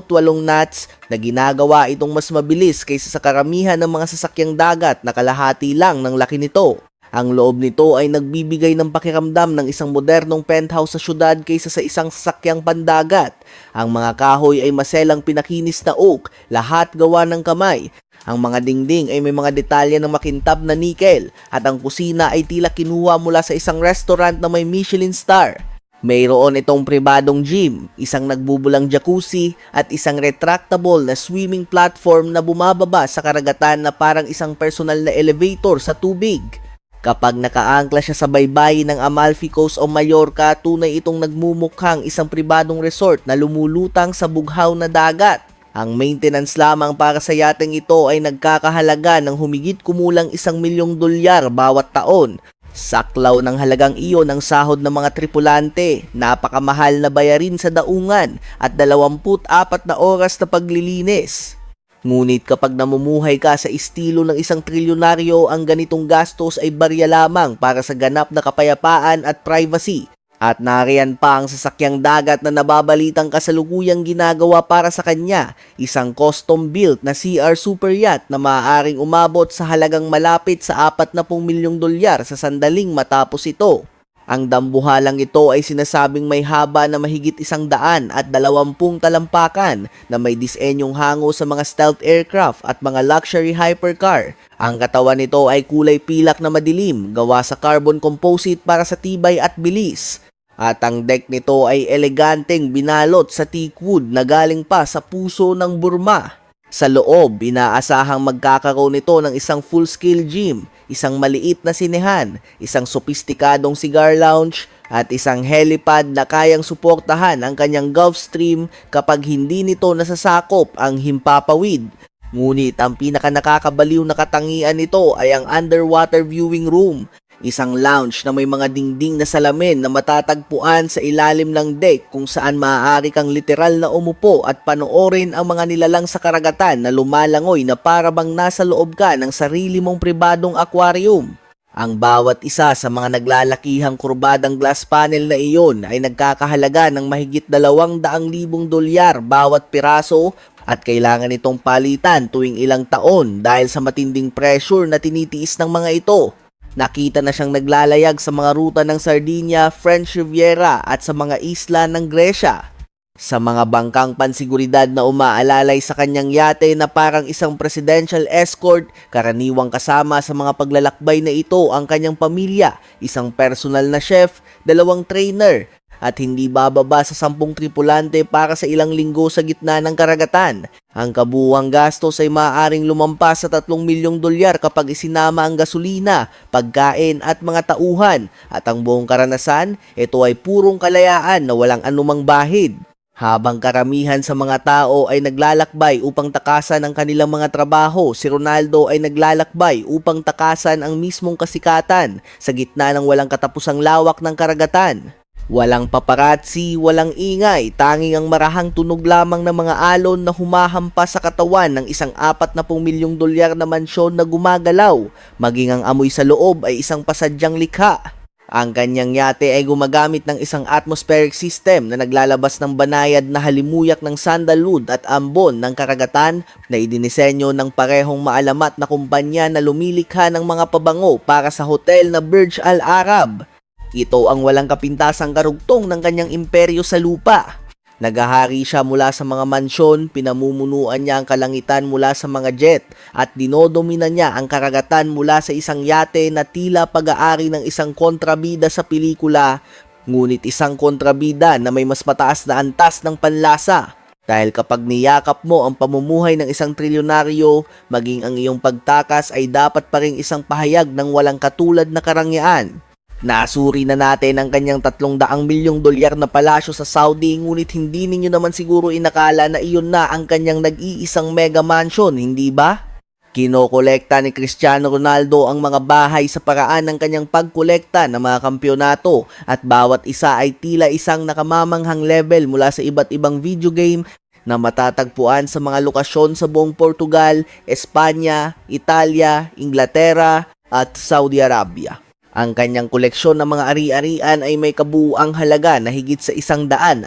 knots na ginagawa itong mas mabilis kaysa sa karamihan ng mga sasakyang dagat na kalahati lang ng laki nito. Ang loob nito ay nagbibigay ng pakiramdam ng isang modernong penthouse sa syudad kaysa sa isang sasakyang pandagat. Ang mga kahoy ay maselang pinakinis na oak, lahat gawa ng kamay. Ang mga dingding ay may mga detalye ng makintab na nickel at ang kusina ay tila kinuha mula sa isang restaurant na may Michelin star. Mayroon itong pribadong gym, isang nagbubulang jacuzzi at isang retractable na swimming platform na bumababa sa karagatan na parang isang personal na elevator sa tubig. Kapag nakaangkla siya sa baybayin ng Amalfi Coast o Mallorca, tunay itong nagmumukhang isang pribadong resort na lumulutang sa bughaw na dagat. Ang maintenance lamang para sa yateng ito ay nagkakahalaga ng humigit kumulang 1 milyong dolyar bawat taon. Saklaw ng halagang iyon ang sahod ng mga tripulante, napakamahal na bayarin sa daungan at 24 na oras na paglilinis. Ngunit kapag namumuhay ka sa estilo ng isang trilyonaryo, ang ganitong gastos ay barya lamang para sa ganap na kapayapaan at privacy. At nariyan pa ang sasakyang dagat na nababalitang kasalukuyang ginagawa para sa kanya, isang custom-built na CR super yacht na maaaring umabot sa halagang malapit sa 40 milyong dolyar sa sandaling matapos ito. Ang dambuhalang ito ay sinasabing may haba na mahigit 120 talampakan na may disenyong hango sa mga stealth aircraft at mga luxury hypercar. Ang katawan nito ay kulay pilak na madilim, gawa sa carbon composite para sa tibay at bilis. At ang deck nito ay eleganteng binalot sa teakwood na galing pa sa puso ng Burma. Sa loob, inaasahang magkakaroon nito ng isang full-scale gym, isang maliit na sinehan, isang sopistikadong cigar lounge, at isang helipad na kayang suportahan ang kanyang Gulf Stream kapag hindi nito nasasakop ang himpapawid. Ngunit ang pinakanakakabaliw na katangian nito ay ang underwater viewing room. Isang lounge na may mga dingding na salamin na matatagpuan sa ilalim ng deck kung saan maaari kang literal na umupo at panoorin ang mga nilalang sa karagatan na lumalangoy na para bang nasa loob ka ng sarili mong pribadong aquarium. Ang bawat isa sa mga naglalakihang kurbadang glass panel na iyon ay nagkakahalaga ng mahigit 200,000 dolyar bawat piraso at kailangan itong palitan tuwing ilang taon dahil sa matinding pressure na tinitiis ng mga ito. Nakita na siyang naglalayag sa mga ruta ng Sardinia, French Riviera at sa mga isla ng Gresya. Sa mga bangkang pansiguridad na umaalalay sa kanyang yate na parang isang presidential escort, karaniwang kasama sa mga paglalakbay na ito ang kanyang pamilya, isang personal na chef, 2 trainer, at hindi bababa sa 10 tripulante para sa ilang linggo sa gitna ng karagatan. Ang kabuuang gastos ay maaaring lumampas sa 3 milyong dolyar kapag isinama ang gasolina, pagkain at mga tauhan, at ang buong karanasan, ito ay purong kalayaan na walang anumang bahid. Habang karamihan sa mga tao ay naglalakbay upang takasan ang kanilang mga trabaho, si Ronaldo ay naglalakbay upang takasan ang mismong kasikatan sa gitna ng walang katapusang lawak ng karagatan. Walang paparazzi, walang ingay, tanging ang marahang tunog lamang ng mga alon na humahampas sa katawan ng isang 40 milyong dolyar na mansyon na gumagalaw, maging ang amoy sa loob ay isang pasadyang likha. Ang kanyang yate ay gumagamit ng isang atmospheric system na naglalabas ng banayad na halimuyak ng sandalwood at ambon ng karagatan na idinisenyo ng parehong maalamat na kumpanya na lumilikha ng mga pabango para sa hotel na Burj Al Arab. Ito ang walang kapintasang karugtong ng kanyang imperyo sa lupa. Nagahari siya mula sa mga mansyon, pinamumunuan niya ang kalangitan mula sa mga jet, at dinodomina niya ang karagatan mula sa isang yate na tila pag-aari ng isang kontrabida sa pelikula, ngunit isang kontrabida na may mas mataas na antas ng panlasa. Dahil kapag niyakap mo ang pamumuhay ng isang trilyonaryo, maging ang iyong pagtakas ay dapat pa ring isang pahayag ng walang katulad na karangyaan. Nasuri na natin ang kanyang 300 milyong dolyar na palasyo sa Saudi, ngunit hindi ninyo naman siguro inakala na iyon na ang kanyang nag-iisang mega mansion, hindi ba? Kinokolekta ni Cristiano Ronaldo ang mga bahay sa paraan ng kanyang pagkolekta ng mga kampyonato at bawat isa ay tila isang nakamamanghang level mula sa iba't ibang video game na matatagpuan sa mga lokasyon sa buong Portugal, Espanya, Italia, Inglaterra at Saudi Arabia. Ang kanyang koleksyon ng mga ari-arian ay may kabuuang halaga na higit sa 150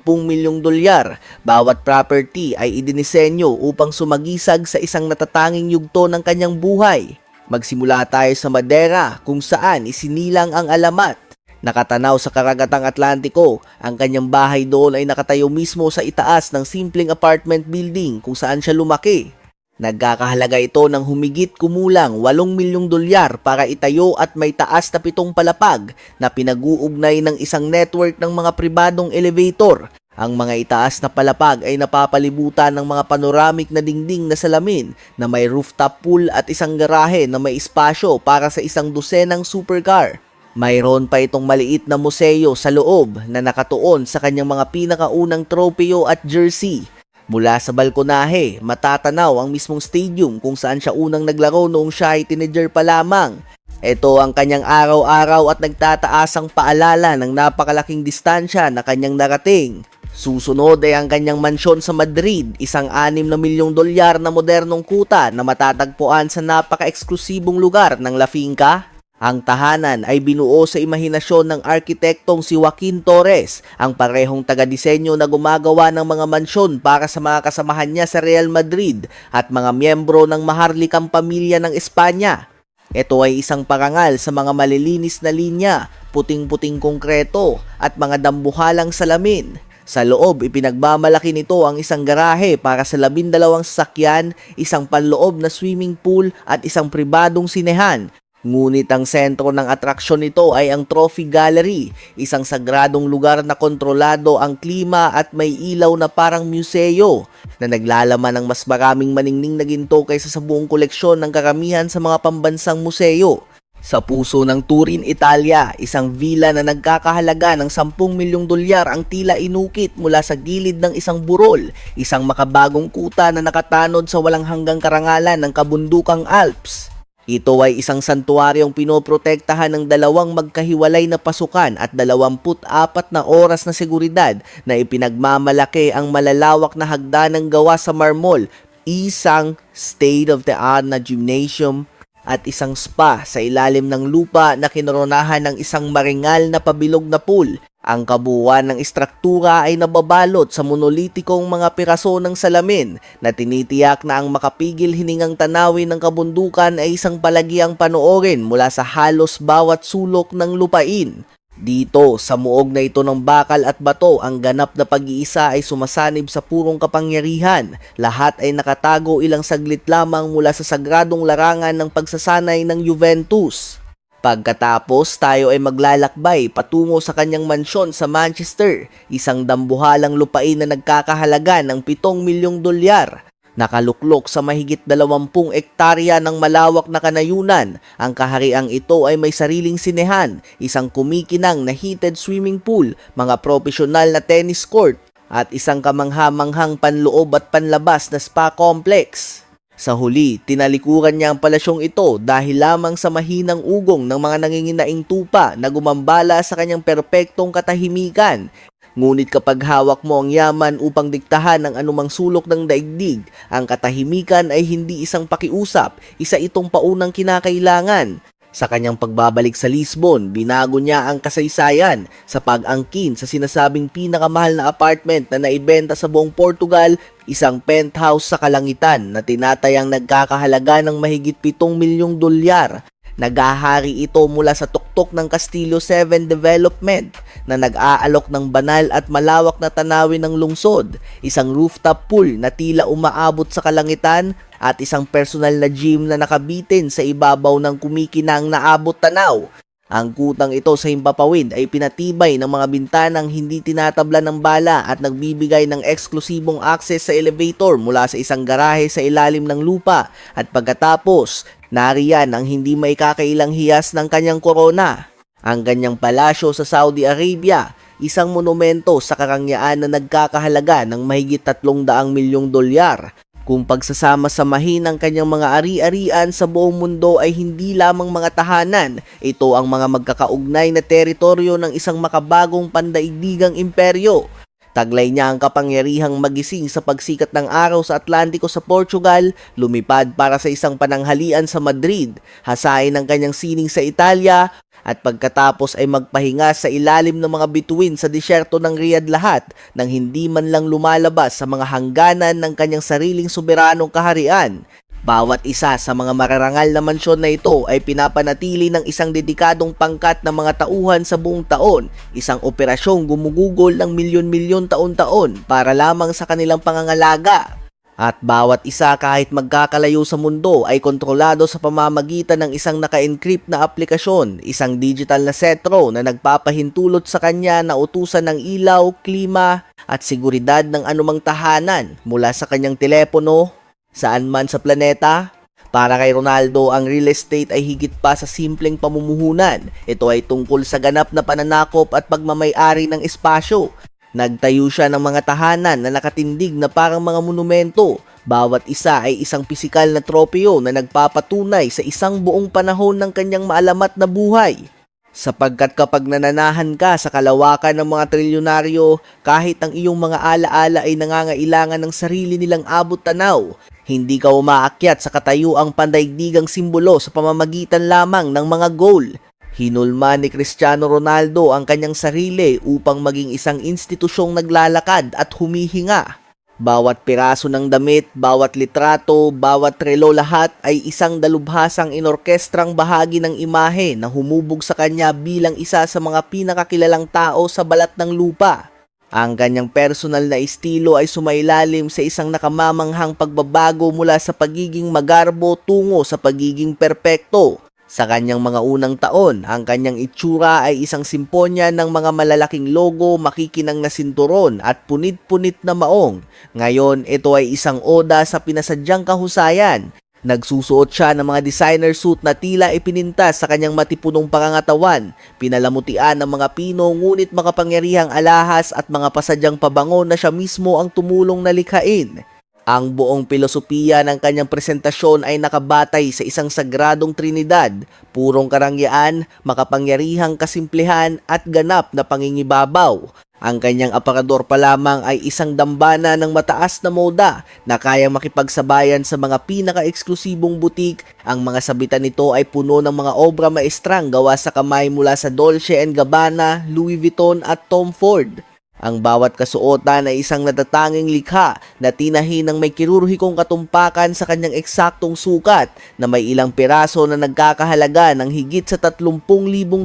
milyong dolyar. Bawat property ay idinisenyo upang sumagisag sa isang natatanging yugto ng kanyang buhay. Magsimula tayo sa Madeira kung saan isinilang ang alamat. Nakatanaw sa karagatang Atlantiko, ang kanyang bahay doon ay nakatayo mismo sa itaas ng simpleng apartment building kung saan siya lumaki. Nagkakahalaga ito ng humigit kumulang 8 milyong dolyar para itayo at may taas na 7 palapag na pinag-uugnay ng isang network ng mga pribadong elevator. Ang mga itaas na palapag ay napapalibutan ng mga panoramic na dingding na salamin na may rooftop pool at isang garahe na may espasyo para sa 100 supercar. Mayroon pa itong maliit na museo sa loob na nakatuon sa kanyang mga pinakaunang tropeo at jersey. Mula sa balkonahe, matatanaw ang mismong stadium kung saan siya unang naglaro noong siya ay teenager pa lamang. Ito ang kanyang araw-araw at nagtataasang paalala ng napakalaking distansya na kanyang narating. Susunod ay ang kanyang mansyon sa Madrid, isang 6 milyong dolyar na modernong kuta na matatagpuan sa napaka-eksklusibong lugar ng La Finca. Ang tahanan ay binuo sa imahinasyon ng arkitektong si Joaquin Torres, ang parehong taga-disenyo na gumagawa ng mga mansyon para sa mga kasamahan niya sa Real Madrid at mga miyembro ng maharlikang pamilya ng Espanya. Ito ay isang parangal sa mga malilinis na linya, puting-puting konkreto at mga dambuhalang salamin. Sa loob, ipinagmamalaki nito ang isang garahe para sa 12 sasakyan, isang panloob na swimming pool at isang pribadong sinehan. Ngunit ang sentro ng atraksyon nito ay ang Trophy Gallery, isang sagradong lugar na kontrolado ang klima at may ilaw na parang museo na naglalaman ng mas maraming maningning na ginto kaysa sa buong koleksyon ng karamihan sa mga pambansang museo. Sa puso ng Turin, Italia, isang villa na nagkakahalaga ng 10 milyong dolyar ang tila inukit mula sa gilid ng isang burol, isang makabagong kuta na nakatanod sa walang hanggang karangalan ng kabundukang Alps. Ito ay isang santuaryong pinoprotektahan ng 2 magkahiwalay na pasukan at 24 na oras na seguridad na ipinagmamalaki ang malalawak na hagdanang gawa sa marmol, isang state-of-the-art na gymnasium at isang spa sa ilalim ng lupa na kinoronahan ng isang maringal na pabilog na pool. Ang kabuuan ng istruktura ay nababalot sa monolitikong mga piraso ng salamin na tinitiyak na ang makapigil hiningang tanawin ng kabundukan ay isang palagiang panoorin mula sa halos bawat sulok ng lupain. Dito, sa muog na ito ng bakal at bato, ang ganap na pag-iisa ay sumasanib sa purong kapangyarihan. Lahat ay nakatago ilang saglit lamang mula sa sagradong larangan ng pagsasanay ng Juventus. Pagkatapos, tayo ay maglalakbay patungo sa kanyang mansyon sa Manchester, isang dambuhalang lupain na nagkakahalaga ng 7 milyong dolyar. Nakaluklok sa mahigit 20 ektarya ng malawak na kanayunan, ang kahariang ito ay may sariling sinehan, isang kumikinang na heated swimming pool, mga profesional na tennis court, at isang kamangha-manghang panloob at panlabas na spa complex. Sa huli, tinalikuran niya ang palasyong ito dahil lamang sa mahinang ugong ng mga nanginginaing tupa na gumambala sa kanyang perpektong katahimikan. Ngunit kapag hawak mo ang yaman upang diktahan ang anumang sulok ng daigdig, ang katahimikan ay hindi isang pakiusap, isa itong paunang kinakailangan. Sa kanyang pagbabalik sa Lisbon, binago niya ang kasaysayan sa pag-angkin sa sinasabing pinakamahal na apartment na naibenta sa buong Portugal, isang penthouse sa kalangitan na tinatayang nagkakahalaga ng mahigit 7 milyong dolyar. Nagahari ito mula sa tuktok ng Castillo 7 Development na nag-aalok ng banal at malawak na tanawin ng lungsod, isang rooftop pool na tila umaabot sa kalangitan at isang personal na gym na nakabitin sa ibabaw ng kumikinang naabot tanaw. Ang kutang ito sa himpapawid ay pinatibay ng mga bintanang hindi tinatabla ng bala at nagbibigay ng eksklusibong access sa elevator mula sa isang garahe sa ilalim ng lupa at pagkatapos, nariyan ang hindi may kakailang hiyas ng kanyang korona. Ang kanyang palasyo sa Saudi Arabia, isang monumento sa karangyaan na nagkakahalaga ng mahigit 300 milyong dolyar. Kung pagsasama-samahin ang kanyang mga ari-arian sa buong mundo ay hindi lamang mga tahanan, ito ang mga magkakaugnay na teritoryo ng isang makabagong pandaigdigang imperyo. Taglay niya ang kapangyarihang magising sa pagsikat ng araw sa Atlantiko sa Portugal, lumipad para sa isang pananghalian sa Madrid, hasain ang kanyang sining sa Italia, at pagkatapos ay magpahinga sa ilalim ng mga bituin sa disyerto ng Riyadh lahat nang hindi man lang lumalabas sa mga hangganan ng kanyang sariling soberanong kaharian. Bawat isa sa mga mararangal na mansyon na ito ay pinapanatili ng isang dedikadong pangkat ng mga tauhan sa buong taon, isang operasyong gumugugol ng milyon-milyon taon-taon para lamang sa kanilang pangangalaga. At bawat isa kahit magkakalayo sa mundo ay kontrolado sa pamamagitan ng isang naka-encrypt na aplikasyon, isang digital na setro na nagpapahintulot sa kanya na utusan ng ilaw, klima at seguridad ng anumang tahanan mula sa kanyang telepono, saan man sa planeta. Para kay Ronaldo, ang real estate ay higit pa sa simpleng pamumuhunan. Ito ay tungkol sa ganap na pananakop at pagmamay-ari ng espasyo. Nagtayo siya ng mga tahanan na nakatindig na parang mga monumento. Bawat isa ay isang pisikal na tropeo na nagpapatunay sa isang buong panahon ng kanyang maalamat na buhay. Sapagkat kapag nananahan ka sa kalawakan ng mga trilyonaryo, kahit ang iyong mga alaala ay nangangailangan ng sarili nilang abot tanaw, hindi ka umaakyat sa katayuang pandaigdigang simbolo sa pamamagitan lamang ng mga goal. Hinulma ni Cristiano Ronaldo ang kanyang sarili upang maging isang institusyong naglalakad at humihinga. Bawat piraso ng damit, bawat litrato, bawat relo, lahat ay isang dalubhasang inorkestrang bahagi ng imahe na humubog sa kanya bilang isa sa mga pinakakilalang tao sa balat ng lupa. Ang kanyang personal na estilo ay sumailalim sa isang nakamamanghang pagbabago mula sa pagiging magarbo tungo sa pagiging perpekto. Sa kanyang mga unang taon, ang kanyang itsura ay isang simponya ng mga malalaking logo, makikinang na sinturon at punit-punit na maong. Ngayon, ito ay isang oda sa pinasadyang kahusayan. Nagsusuot siya ng mga designer suit na tila ipinintas sa kanyang matipunong pangangatawan, pinalamutian ng mga pino ngunit makapangyarihang alahas at mga pasadyang pabango na siya mismo ang tumulong na likhain. Ang buong pilosopiya ng kanyang presentasyon ay nakabatay sa isang sagradong trinidad, purong karangyaan, makapangyarihang kasimplihan at ganap na pangingibabaw. Ang kanyang aparador pa lamang ay isang dambana ng mataas na moda na kayang makipagsabayan sa mga pinaka-eksklusibong butik. Ang mga sabitan nito ay puno ng mga obra maestrang gawa sa kamay mula sa Dolce & Gabbana, Louis Vuitton at Tom Ford. Ang bawat kasuotan ay isang natatanging likha na tinahi ng may kirurhikong katumpakan sa kanyang eksaktong sukat na may ilang piraso na nagkakahalaga ng higit sa 30,000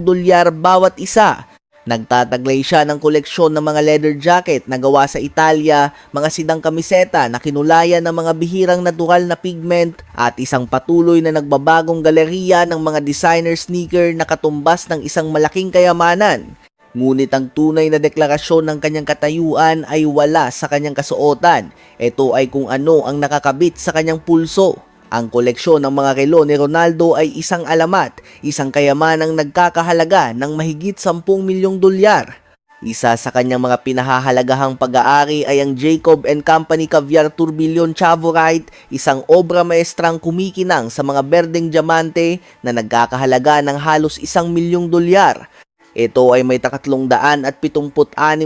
dolyar bawat isa. Nagtataglay siya ng koleksyon ng mga leather jacket na gawa sa Italia, mga sidang kamiseta na kinulayan ng mga bihirang natural na pigment at isang patuloy na nagbabagong galeriya ng mga designer sneaker na katumbas ng isang malaking kayamanan. Ngunit ang tunay na deklarasyon ng kanyang katayuan ay wala sa kanyang kasuotan. Ito ay kung ano ang nakakabit sa kanyang pulso. Ang koleksyon ng mga relo ni Ronaldo ay isang alamat, isang kayamanang nagkakahalaga ng mahigit 10 milyong dolyar. Isa sa kanyang mga pinahahalagahang pag-aari ay ang Jacob & Company Caviar Tourbillon Chavorite, isang obra maestrang kumikinang sa mga berdeng diamante na nagkakahalaga ng halos 1 milyong dolyar. Ito ay may 376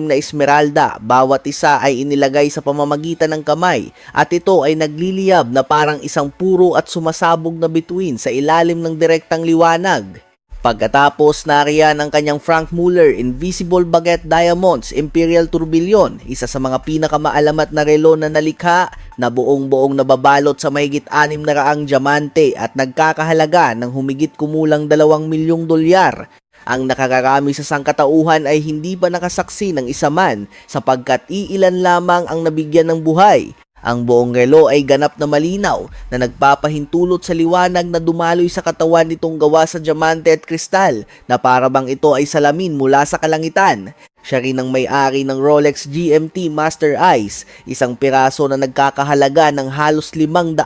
na esmeralda, bawat isa ay inilagay sa pamamagitan ng kamay at ito ay nagliliyab na parang isang puro at sumasabog na bituin sa ilalim ng direktang liwanag. Pagkatapos, nariyan ang kanyang Frank Muller Invisible Baguette Diamonds Imperial Tourbillon, isa sa mga pinakamaalamat na relo na nalikha na buong-buong nababalot sa mahigit 600 diamante at nagkakahalaga ng humigit kumulang 2 milyong dolyar. Ang nakakarami sa sangkatauhan ay hindi pa nakasaksi ng isa man sapagkat iilan lamang ang nabigyan ng buhay. Ang buong relo ay ganap na malinaw na nagpapahintulot sa liwanag na dumaloy sa katawan nitong gawa sa diamante at kristal na parabang ito ay salamin mula sa kalangitan. Siya rin ang may-ari ng Rolex GMT Master Ice, isang piraso na nagkakahalaga ng halos 500,000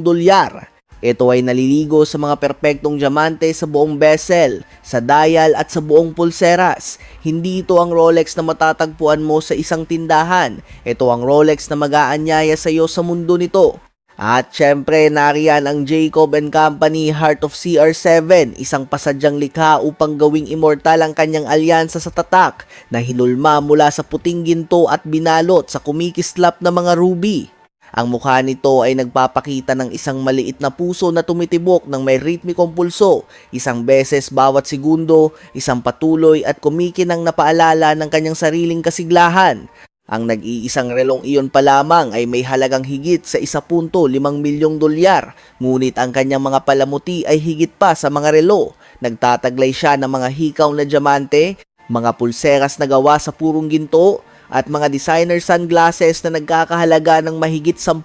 dolyar. Ito ay naliligo sa mga perpektong diamante sa buong bezel, sa dial at sa buong pulseras. Hindi ito ang Rolex na matatagpuan mo sa isang tindahan. Ito ang Rolex na mag-aanyaya sa iyo sa mundo nito. At syempre, nariyan ang Jacob & Company Heart of CR7, isang pasadyang likha upang gawing immortal ang kanyang alyansa sa tatak na hinulma mula sa puting ginto at binalot sa kumikislap na mga ruby. Ang mukha nito ay nagpapakita ng isang maliit na puso na tumitibok ng may ritmikong pulso, isang beses bawat segundo, isang patuloy at kumikinang na paalala ng kanyang sariling kasiglahan. Ang nag-iisang relong iyon pa lamang ay may halagang higit sa 1.5 milyong dolyar, ngunit ang kanyang mga palamuti ay higit pa sa mga relo. Nagtataglay siya ng mga hikaw na diamante, mga pulseras na gawa sa purong ginto, at mga designer sunglasses na nagkakahalaga ng mahigit 10,000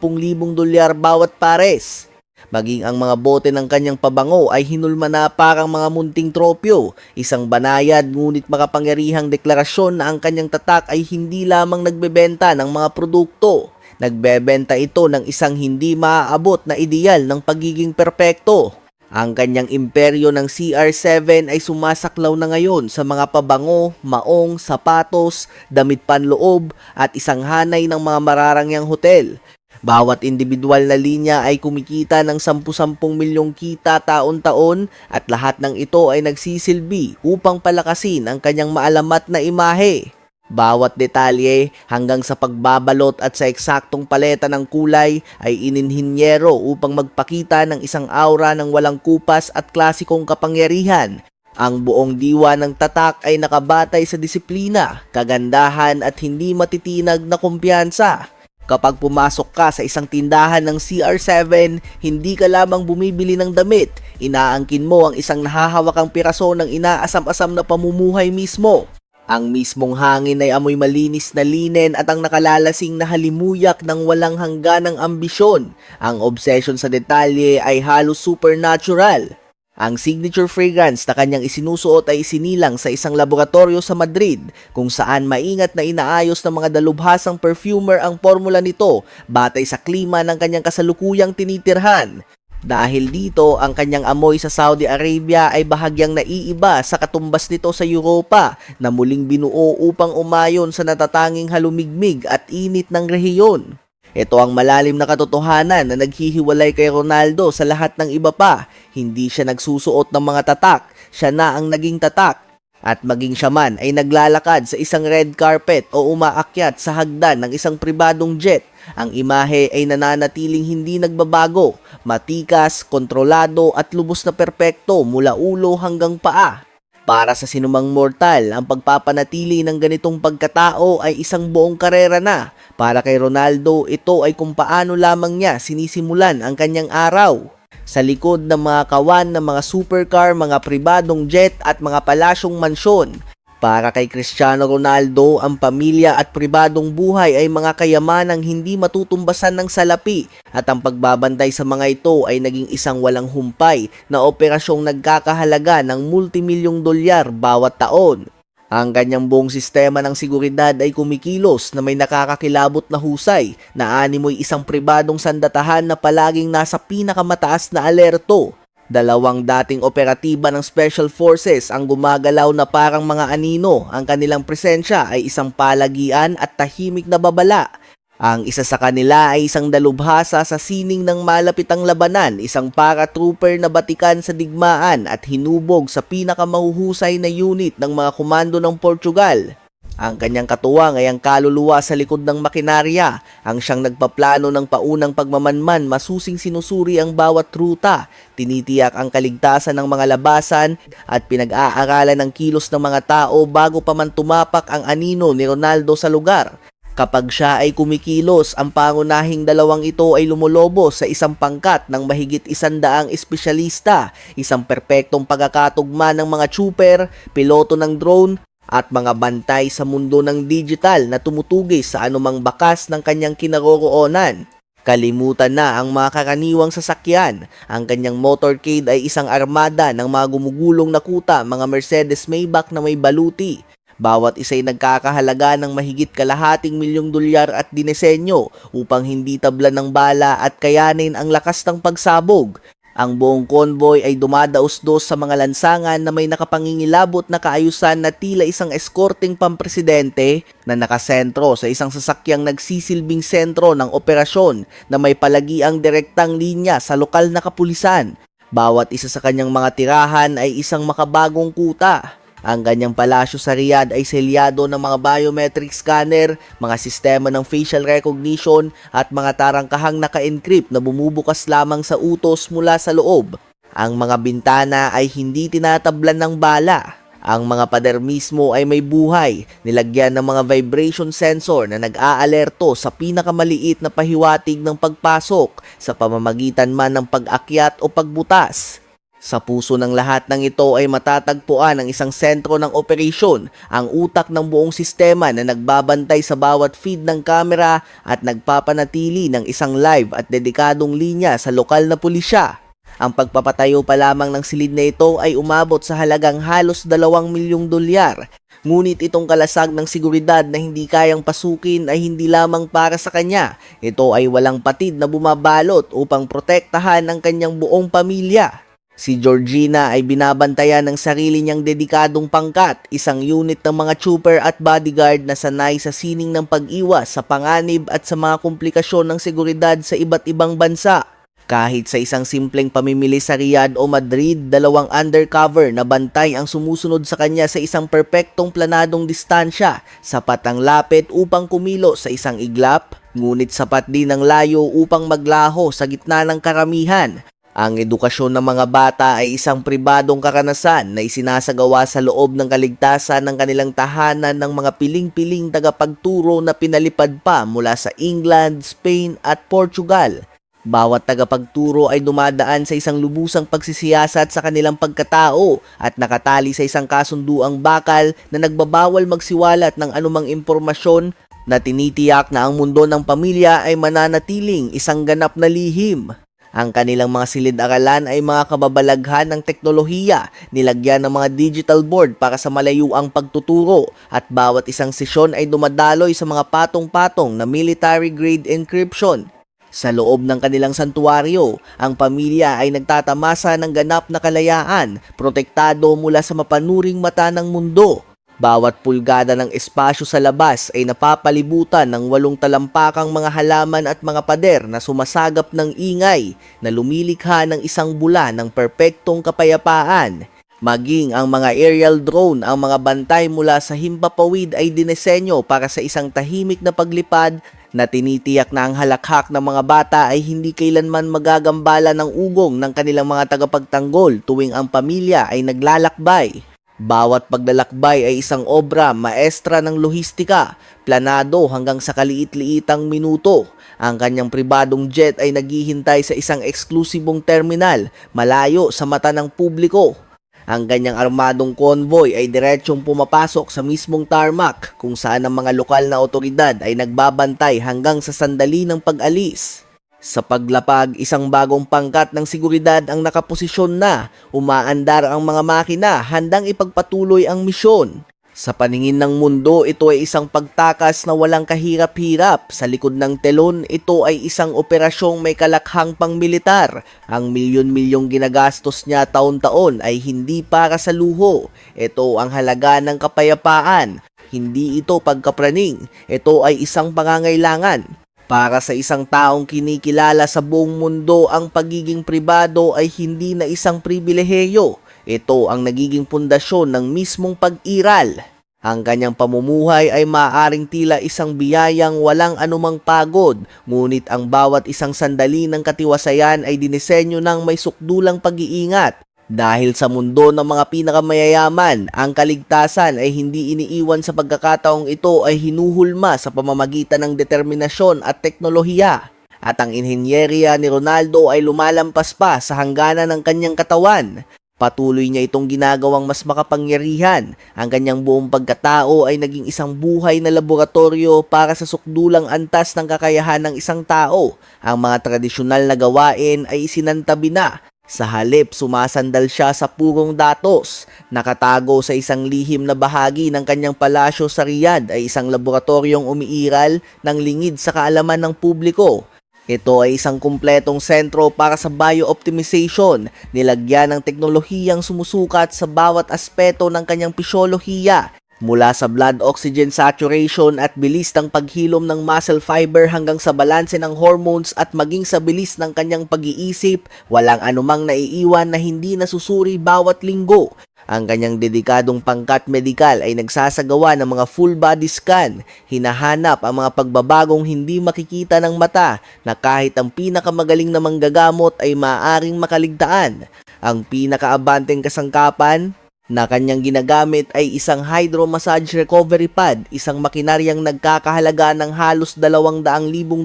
dolyar bawat pares. Maging ang mga bote ng kanyang pabango ay hinulma na parang mga munting tropyo, isang banayad ngunit makapangyarihang deklarasyon na ang kanyang tatak ay hindi lamang nagbebenta ng mga produkto. Nagbebenta ito ng isang hindi maaabot na ideal ng pagiging perpekto. Ang kanyang imperyo ng CR7 ay sumasaklaw na ngayon sa mga pabango, maong, sapatos, damit panloob at isang hanay ng mga mararangyang hotel. Bawat individual na linya ay kumikita ng 10-10 milyong kita taon-taon at lahat ng ito ay nagsisilbi upang palakasin ang kanyang maalamat na imahe. Bawat detalye hanggang sa pagbabalot at sa eksaktong paleta ng kulay ay ininhinyero upang magpakita ng isang aura ng walang kupas at klasikong kapangyarihan. Ang buong diwa ng tatak ay nakabatay sa disiplina, kagandahan at hindi matitinag na kumpiyansa. Kapag pumasok ka sa isang tindahan ng CR7, hindi ka lamang bumibili ng damit, inaangkin mo ang isang nahahawakang piraso ng inaasam-asam na pamumuhay mismo. Ang mismong hangin ay amoy malinis na linen at ang nakalalasing na halimuyak ng walang hangganang ambisyon. Ang obsession sa detalye ay halos supernatural. Ang signature fragrance na kanyang isinusuot ay isinilang sa isang laboratorio sa Madrid kung saan maingat na inaayos ng mga dalubhasang perfumer ang formula nito batay sa klima ng kanyang kasalukuyang tinitirhan. Dahil dito, ang kanyang amoy sa Saudi Arabia ay bahagyang naiiba sa katumbas nito sa Europa na muling binuo upang umayon sa natatanging halumigmig at init ng rehiyon. Ito ang malalim na katotohanan na naghihiwalay kay Ronaldo sa lahat ng iba pa. Hindi siya nagsusuot ng mga tatak, siya na ang naging tatak. At maging siya man ay naglalakad sa isang red carpet o umaakyat sa hagdan ng isang pribadong jet, ang imahe ay nananatiling hindi nagbabago, matikas, kontrolado at lubos na perpekto mula ulo hanggang paa. Para sa sinumang mortal, ang pagpapanatili ng ganitong pagkatao ay isang buong karera na. Para kay Ronaldo, ito ay kung paano lamang niya sinisimulan ang kanyang araw. Sa likod ng mga kawan ng mga supercar, mga pribadong jet at mga palasyong mansyon. Para kay Cristiano Ronaldo, ang pamilya at pribadong buhay ay mga kayamanang hindi matutumbasan ng salapi at ang pagbabantay sa mga ito ay naging isang walang humpay na operasyong nagkakahalaga ng multimilyong dolyar bawat taon. Ang kanyang buong sistema ng seguridad ay kumikilos na may nakakakilabot na husay na animoy isang pribadong sandatahan na palaging nasa pinakamataas na alerto. Dalawang dating operatiba ng Special Forces ang gumagalaw na parang mga anino. Ang kanilang presensya ay isang palagian at tahimik na babala. Ang isa sa kanila ay isang dalubhasa sa sining ng malapitang labanan, isang paratrooper na batikan sa digmaan at hinubog sa pinakamahuhusay na unit ng mga komando ng Portugal. Ang kanyang katuwang ay ang kaluluwa sa likod ng makinarya, ang siyang nagpaplano ng paunang pagmamanman, masusing sinusuri ang bawat ruta, tinitiyak ang kaligtasan ng mga labasan at pinag-aaralan ng kilos ng mga tao bago pa man tumapak ang anino ni Ronaldo sa lugar. Kapag siya ay kumikilos, ang pangunahing dalawang ito ay lumulobo sa isang pangkat ng mahigit 100 espesyalista, isang perpektong pagkakatugma ng mga trooper, piloto ng drone, at mga bantay sa mundo ng digital na tumutugis sa anumang bakas ng kanyang kinaroroonan. Kalimutan na ang mga karaniwang sasakyan. Ang kanyang motorcade ay isang armada ng mga gumugulong na kuta, mga Mercedes Maybach na may baluti. Bawat isa ay nagkakahalaga ng mahigit kalahating milyong dolyar at dinesenyo upang hindi tablan ng bala at kayanin ang lakas ng pagsabog. Ang buong convoy ay dumadaos-dos sa mga lansangan na may nakapangingilabot na kaayusan na tila isang eskorteng pampresidente na nakasentro sa isang sasakyang nagsisilbing sentro ng operasyon na may palagiang direktang linya sa lokal na kapulisan. Bawat isa sa kanyang mga tirahan ay isang makabagong kuta. Ang kanyang palasyo sa Riyadh ay selyado ng mga biometric scanner, mga sistema ng facial recognition at mga tarangkahang naka-encrypt na bumubukas lamang sa utos mula sa loob. Ang mga bintana ay hindi tinatablan ng bala. Ang mga pader mismo ay may buhay, nilagyan ng mga vibration sensor na nag-aalerto sa pinakamaliit na pahiwatig ng pagpasok sa pamamagitan man ng pag-akyat o pagbutas. Sa puso ng lahat ng ito ay matatagpuan ang isang sentro ng operasyon, ang utak ng buong sistema na nagbabantay sa bawat feed ng kamera at nagpapanatili ng isang live at dedikadong linya sa lokal na pulisya. Ang pagpapatayo pa lamang ng silid na ito ay umabot sa halagang halos 2 milyong dolyar. Ngunit itong kalasag ng seguridad na hindi kayang pasukin ay hindi lamang para sa kanya. Ito ay walang patid na bumabalot upang protektahan ang kanyang buong pamilya. Si Georgina ay binabantayan ng sarili niyang dedikadong pangkat, isang unit ng mga trooper at bodyguard na sanay sa sining ng pag-iwas sa panganib at sa mga komplikasyon ng seguridad sa iba't ibang bansa. Kahit sa isang simpleng pamimili sa Riyadh o Madrid, 2 undercover na bantay ang sumusunod sa kanya sa isang perpektong planadong distansya, sapat ang lapit upang kumilo sa isang iglap, ngunit sapat din ang layo upang maglaho sa gitna ng karamihan. Ang edukasyon ng mga bata ay isang pribadong karanasan na isinasagawa sa loob ng kaligtasan ng kanilang tahanan ng mga piling-piling tagapagturo na pinalipad pa mula sa England, Spain at Portugal. Bawat tagapagturo ay dumadaan sa isang lubusang pagsisiyasat sa kanilang pagkatao at nakatali sa isang kasunduang bakal na nagbabawal magsiwalat ng anumang impormasyon na tinitiyak na ang mundo ng pamilya ay mananatiling isang ganap na lihim. Ang kanilang mga silid-aralan ay mga kababalaghan ng teknolohiya, nilagyan ng mga digital board para sa malayuang pagtuturo at bawat isang sesyon ay dumadaloy sa mga patong-patong na military-grade encryption. Sa loob ng kanilang santuwaryo, ang pamilya ay nagtatamasa ng ganap na kalayaan, protektado mula sa mapanuring mata ng mundo. Bawat pulgada ng espasyo sa labas ay napapalibutan ng 8 talampakang mga halaman at mga pader na sumasagap ng ingay na lumilikha ng isang bula ng perpektong kapayapaan. Maging ang mga aerial drone, ang mga bantay mula sa himpapawid ay dinesenyo para sa isang tahimik na paglipad na tinitiyak na ang halakhak ng mga bata ay hindi kailanman magagambala ng ugong ng kanilang mga tagapagtanggol tuwing ang pamilya ay naglalakbay. Bawat paglalakbay ay isang obra maestra ng lohistika, planado hanggang sa kaliit-liitang minuto. Ang kanyang pribadong jet ay naghihintay sa isang eksklusibong terminal, malayo sa mata ng publiko. Ang kanyang armadong convoy ay diretsyong pumapasok sa mismong tarmac kung saan ang mga lokal na otoridad ay nagbabantay hanggang sa sandali ng pag-alis. Sa paglapag, isang bagong pangkat ng seguridad ang nakaposisyon na, umaandar ang mga makina, handang ipagpatuloy ang misyon. Sa paningin ng mundo, ito ay isang pagtakas na walang kahirap-hirap. Sa likod ng telon, ito ay isang operasyong may kalakhang pangmilitar. Ang milyon-milyong ginagastos niya taon-taon ay hindi para sa luho. Ito ang halaga ng kapayapaan. Hindi ito pagkapraning. Ito ay isang pangangailangan. Para sa isang taong kinikilala sa buong mundo, ang pagiging pribado ay hindi na isang pribilehiyo. Ito ang nagiging pundasyon ng mismong pag-iral. Ang kanyang pamumuhay ay maaaring tila isang biyayang walang anumang pagod, ngunit ang bawat isang sandali ng katiwasayan ay dinisenyo ng may sukdulang pag-iingat. Dahil sa mundo ng mga pinakamayayaman, ang kaligtasan ay hindi iniiwan sa pagkakataong ito ay hinuhulma sa pamamagitan ng determinasyon at teknolohiya. At ang inhenyeriya ni Ronaldo ay lumalampas pa sa hangganan ng kanyang katawan. Patuloy niya itong ginagawang mas makapangyarihan. Ang kanyang buong pagkatao ay naging isang buhay na laboratorio para sa sukdulang antas ng kakayahan ng isang tao. Ang mga tradisyonal na gawain ay isinantabi na. Sa halip, sumasandal siya sa purong datos. Nakatago sa isang lihim na bahagi ng kanyang palasyo sa Riyadh ay isang laboratoryong umiiral ng lingid sa kaalaman ng publiko. Ito ay isang kumpletong sentro para sa bio-optimization, nilagyan ng teknolohiyang sumusukat sa bawat aspeto ng kanyang pisyolohiya. Mula sa blood oxygen saturation at bilis ng paghilom ng muscle fiber hanggang sa balanse ng hormones at maging sa bilis ng kanyang pag-iisip, walang anumang naiiwan na hindi nasusuri bawat linggo. Ang kanyang dedikadong pangkat medikal ay nagsasagawa ng mga full body scan. Hinahanap ang mga pagbabagong hindi makikita ng mata na kahit ang pinakamagaling na manggagamot ay maaaring makaligtaan. Ang pinakaabanteng kasangkapan na kanyang ginagamit ay isang hydro-massage recovery pad, isang makinaryang nagkakahalaga ng halos 200,000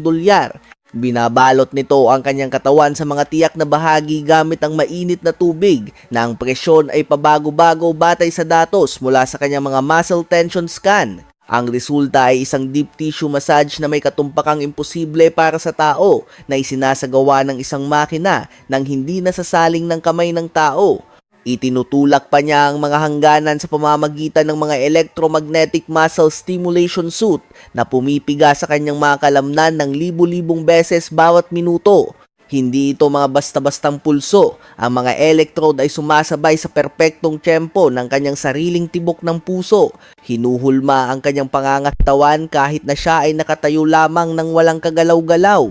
dolyar. Binabalot nito ang kanyang katawan sa mga tiyak na bahagi gamit ang mainit na tubig na ang presyon ay pabago-bago batay sa datos mula sa kanyang mga muscle tension scan. Ang resulta ay isang deep tissue massage na may katumpakang imposible para sa tao na isinasagawa ng isang makina nang hindi nasasaling ng kamay ng tao. Itinutulak pa niya ang mga hangganan sa pamamagitan ng mga electromagnetic muscle stimulation suit na pumipiga sa kanyang mga kalamnan ng libu-libong beses bawat minuto. Hindi ito mga basta-bastang pulso. Ang mga electrode ay sumasabay sa perpektong tiyempo ng kanyang sariling tibok ng puso. Hinuhulma ang kanyang pangangatawan kahit na siya ay nakatayo lamang ng walang kagalaw-galaw.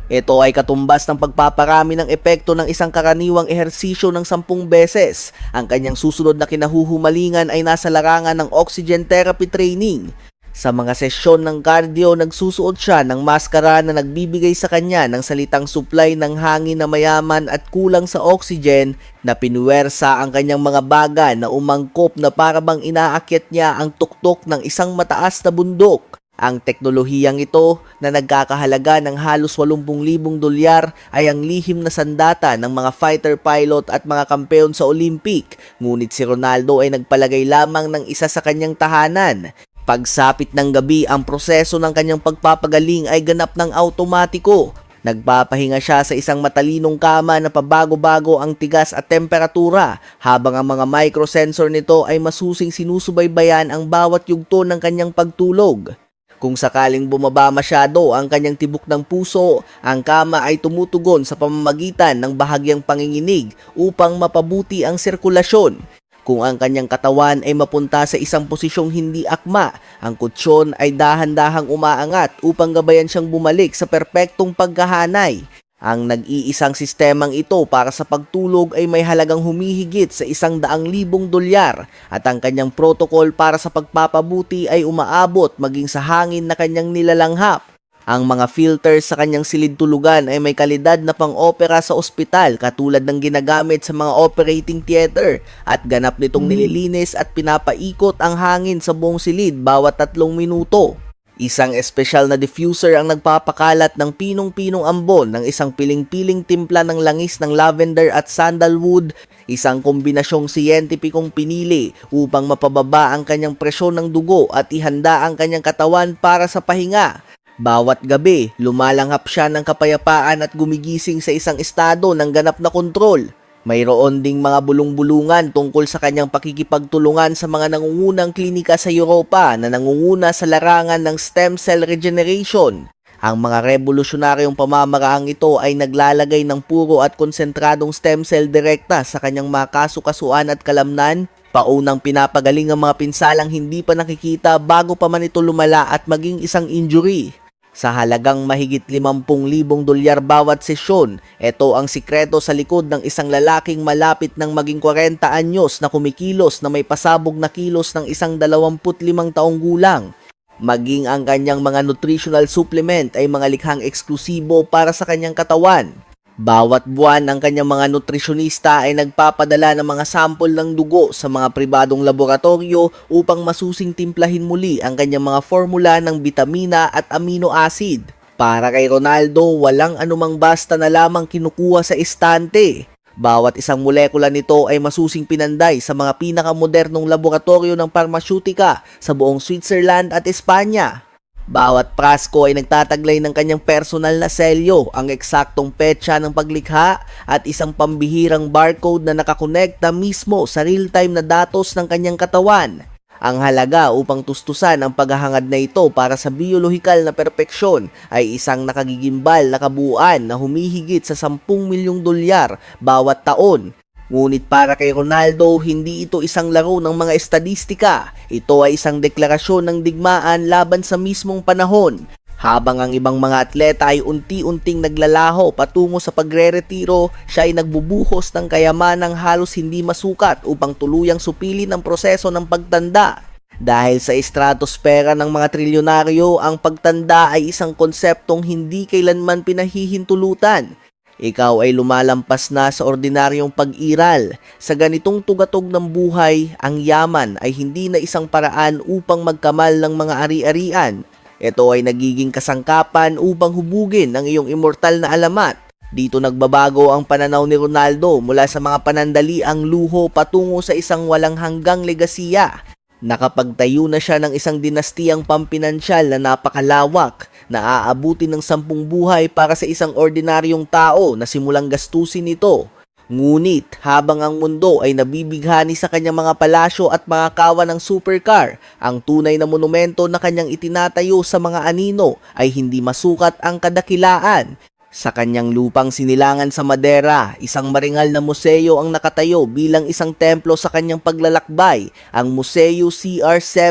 Ito ay katumbas ng pagpaparami ng epekto ng isang karaniwang ehersisyo ng 10 beses. Ang kanyang susunod na kinahuhumalingan ay nasa larangan ng oxygen therapy training. Sa mga sesyon ng cardio, nagsusuot siya ng maskara na nagbibigay sa kanya ng salitang supply ng hangin na mayaman at kulang sa oxygen na pinuwersa ang kanyang mga baga na umangkop na parabang inaakyat niya ang tuktok ng isang mataas na bundok. Ang teknolohiyang ito na nagkakahalaga ng halos 80,000 dolyar ay ang lihim na sandata ng mga fighter pilot at mga kampeon sa Olympic. Ngunit si Ronaldo ay nagpalagay lamang ng isa sa kanyang tahanan. Pagsapit ng gabi, ang proseso ng kanyang pagpapagaling ay ganap ng automatiko. Nagpapahinga siya sa isang matalinong kama na pabago-bago ang tigas at temperatura, habang ang mga microsensor nito ay masusing sinusubaybayan ang bawat yugto ng kanyang pagtulog. Kung sakaling bumaba masyado ang kanyang tibok ng puso, ang kama ay tumutugon sa pamamagitan ng bahagyang panginginig upang mapabuti ang sirkulasyon. Kung ang kanyang katawan ay mapunta sa isang posisyong hindi akma, ang kutsyon ay dahan-dahang umaangat upang gabayan siyang bumalik sa perpektong pagkahanay. Ang nag-iisang sistemang ito para sa pagtulog ay may halagang humihigit sa 100,000 dolyar at ang kanyang protocol para sa pagpapabuti ay umaabot maging sa hangin na kanyang nilalanghap. Ang mga filters sa kanyang silid tulugan ay may kalidad na pang-opera sa ospital katulad ng ginagamit sa mga operating theater at ganap nitong nililinis at pinapaikot ang hangin sa buong silid bawat 3 minuto. Isang espesyal na diffuser ang nagpapakalat ng pinong-pinong ambon ng isang piling-piling timpla ng langis ng lavender at sandalwood, isang kombinasyong siyentipikong pinili upang mapababa ang kanyang presyon ng dugo at ihanda ang kanyang katawan para sa pahinga. Bawat gabi, lumalanghap siya ng kapayapaan at gumigising sa isang estado ng ganap na kontrol. Mayroon ding mga bulong-bulungan tungkol sa kanyang pakikipagtulungan sa mga nangungunang klinika sa Europa na nangunguna sa larangan ng stem cell regeneration. Ang mga revolusyonaryong pamamaraang ito ay naglalagay ng puro at konsentradong stem cell direkta sa kanyang mga kasukasuan at kalamnan, paunang pinapagaling ang mga pinsalang hindi pa nakikita bago pa man ito lumala at maging isang injury. Sa halagang mahigit 50,000 dolyar bawat sesyon, ito ang sikreto sa likod ng isang lalaking malapit ng maging 40 anyos na kumikilos na may pasabog na kilos ng isang 25 taong gulang. Maging ang kanyang mga nutritional supplement ay mga likhang eksklusibo para sa kanyang katawan. Bawat buwan ang kanyang mga nutrisyonista ay nagpapadala ng mga sample ng dugo sa mga pribadong laboratorio upang masusing timplahin muli ang kanyang mga formula ng bitamina at amino acid. Para kay Ronaldo, walang anumang basta na lamang kinukuha sa estante. Bawat isang molekula nito ay masusing pinanday sa mga pinakamodernong laboratorio ng parmasyotika sa buong Switzerland at Espanya. Bawat prasko ay nagtataglay ng kanyang personal na selyo, ang eksaktong petsa ng paglikha at isang pambihirang barcode na nakakonekta mismo sa real-time na datos ng kanyang katawan. Ang halaga upang tustusan ang paghahangad na ito para sa biolohikal na perpeksyon ay isang nakagigimbal na kabuuan na humihigit sa 10 milyong dolyar bawat taon. Ngunit para kay Ronaldo, hindi ito isang laro ng mga estadistika. Ito ay isang deklarasyon ng digmaan laban sa mismong panahon. Habang ang ibang mga atleta ay unti-unting naglalaho patungo sa pagre-retiro, siya ay nagbubuhos ng kayamanang halos hindi masukat upang tuluyang supilin ang proseso ng pagtanda. Dahil sa estratosfera ng mga trilyonaryo, ang pagtanda ay isang konseptong hindi kailanman pinahihintulutan. Ikaw ay lumalampas na sa ordinaryong pag-iral. Sa ganitong tugatog ng buhay, ang yaman ay hindi na isang paraan upang magkamal ng mga ari-arian. Ito ay nagiging kasangkapan upang hubugin ang iyong immortal na alamat. Dito nagbabago ang pananaw ni Ronaldo mula sa mga panandaliang luho patungo sa isang walang hanggang legasiya. Nakapagtayo na siya ng isang dinastiyang pampinansyal na napakalawak na aabutin ng 10 buhay para sa isang ordinaryong tao na simulang gastusin ito. Ngunit habang ang mundo ay nabibighani sa kanyang mga palasyo at mga kawan ng supercar, ang tunay na monumento na kanyang itinatayo sa mga anino ay hindi masukat ang kadakilaan. Sa kanyang lupang sinilangan sa Madera, isang maringal na museo ang nakatayo bilang isang templo sa kanyang paglalakbay, ang Museo CR7.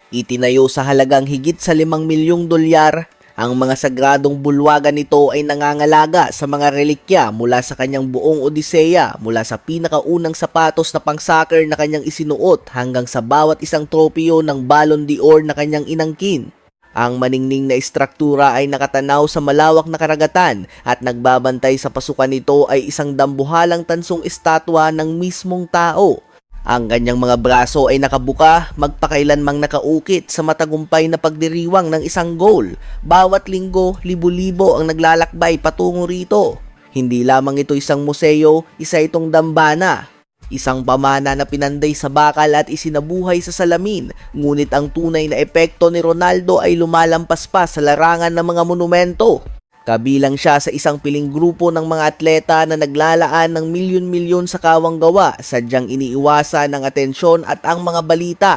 Itinayo sa halagang higit sa 5 milyong dolyar, ang mga sagradong bulwagan nito ay nangangalaga sa mga relikya mula sa kanyang buong Odiseya, mula sa pinakaunang sapatos na pang-soccer na kanyang isinuot hanggang sa bawat isang tropeo ng Ballon d'Or na kanyang inangkin. Ang maningning na istruktura ay nakatanaw sa malawak na karagatan at nagbabantay sa pasukan nito ay isang dambuhalang tansong estatwa ng mismong tao. Ang kanyang mga braso ay nakabuka, magpakailanmang nakaukit sa matagumpay na pagdiriwang ng isang goal. Bawat linggo, libo-libo ang naglalakbay patungo rito. Hindi lamang ito isang museo, isa itong dambana. Isang pamana na pinanday sa bakal at isinabuhay sa salamin, ngunit ang tunay na epekto ni Ronaldo ay lumalampas pa sa larangan ng mga monumento. Kabilang siya sa isang piling grupo ng mga atleta na naglalaan ng milyon-milyon sa kawang gawa, sadyang iniiwasan ng atensyon at ang mga balita.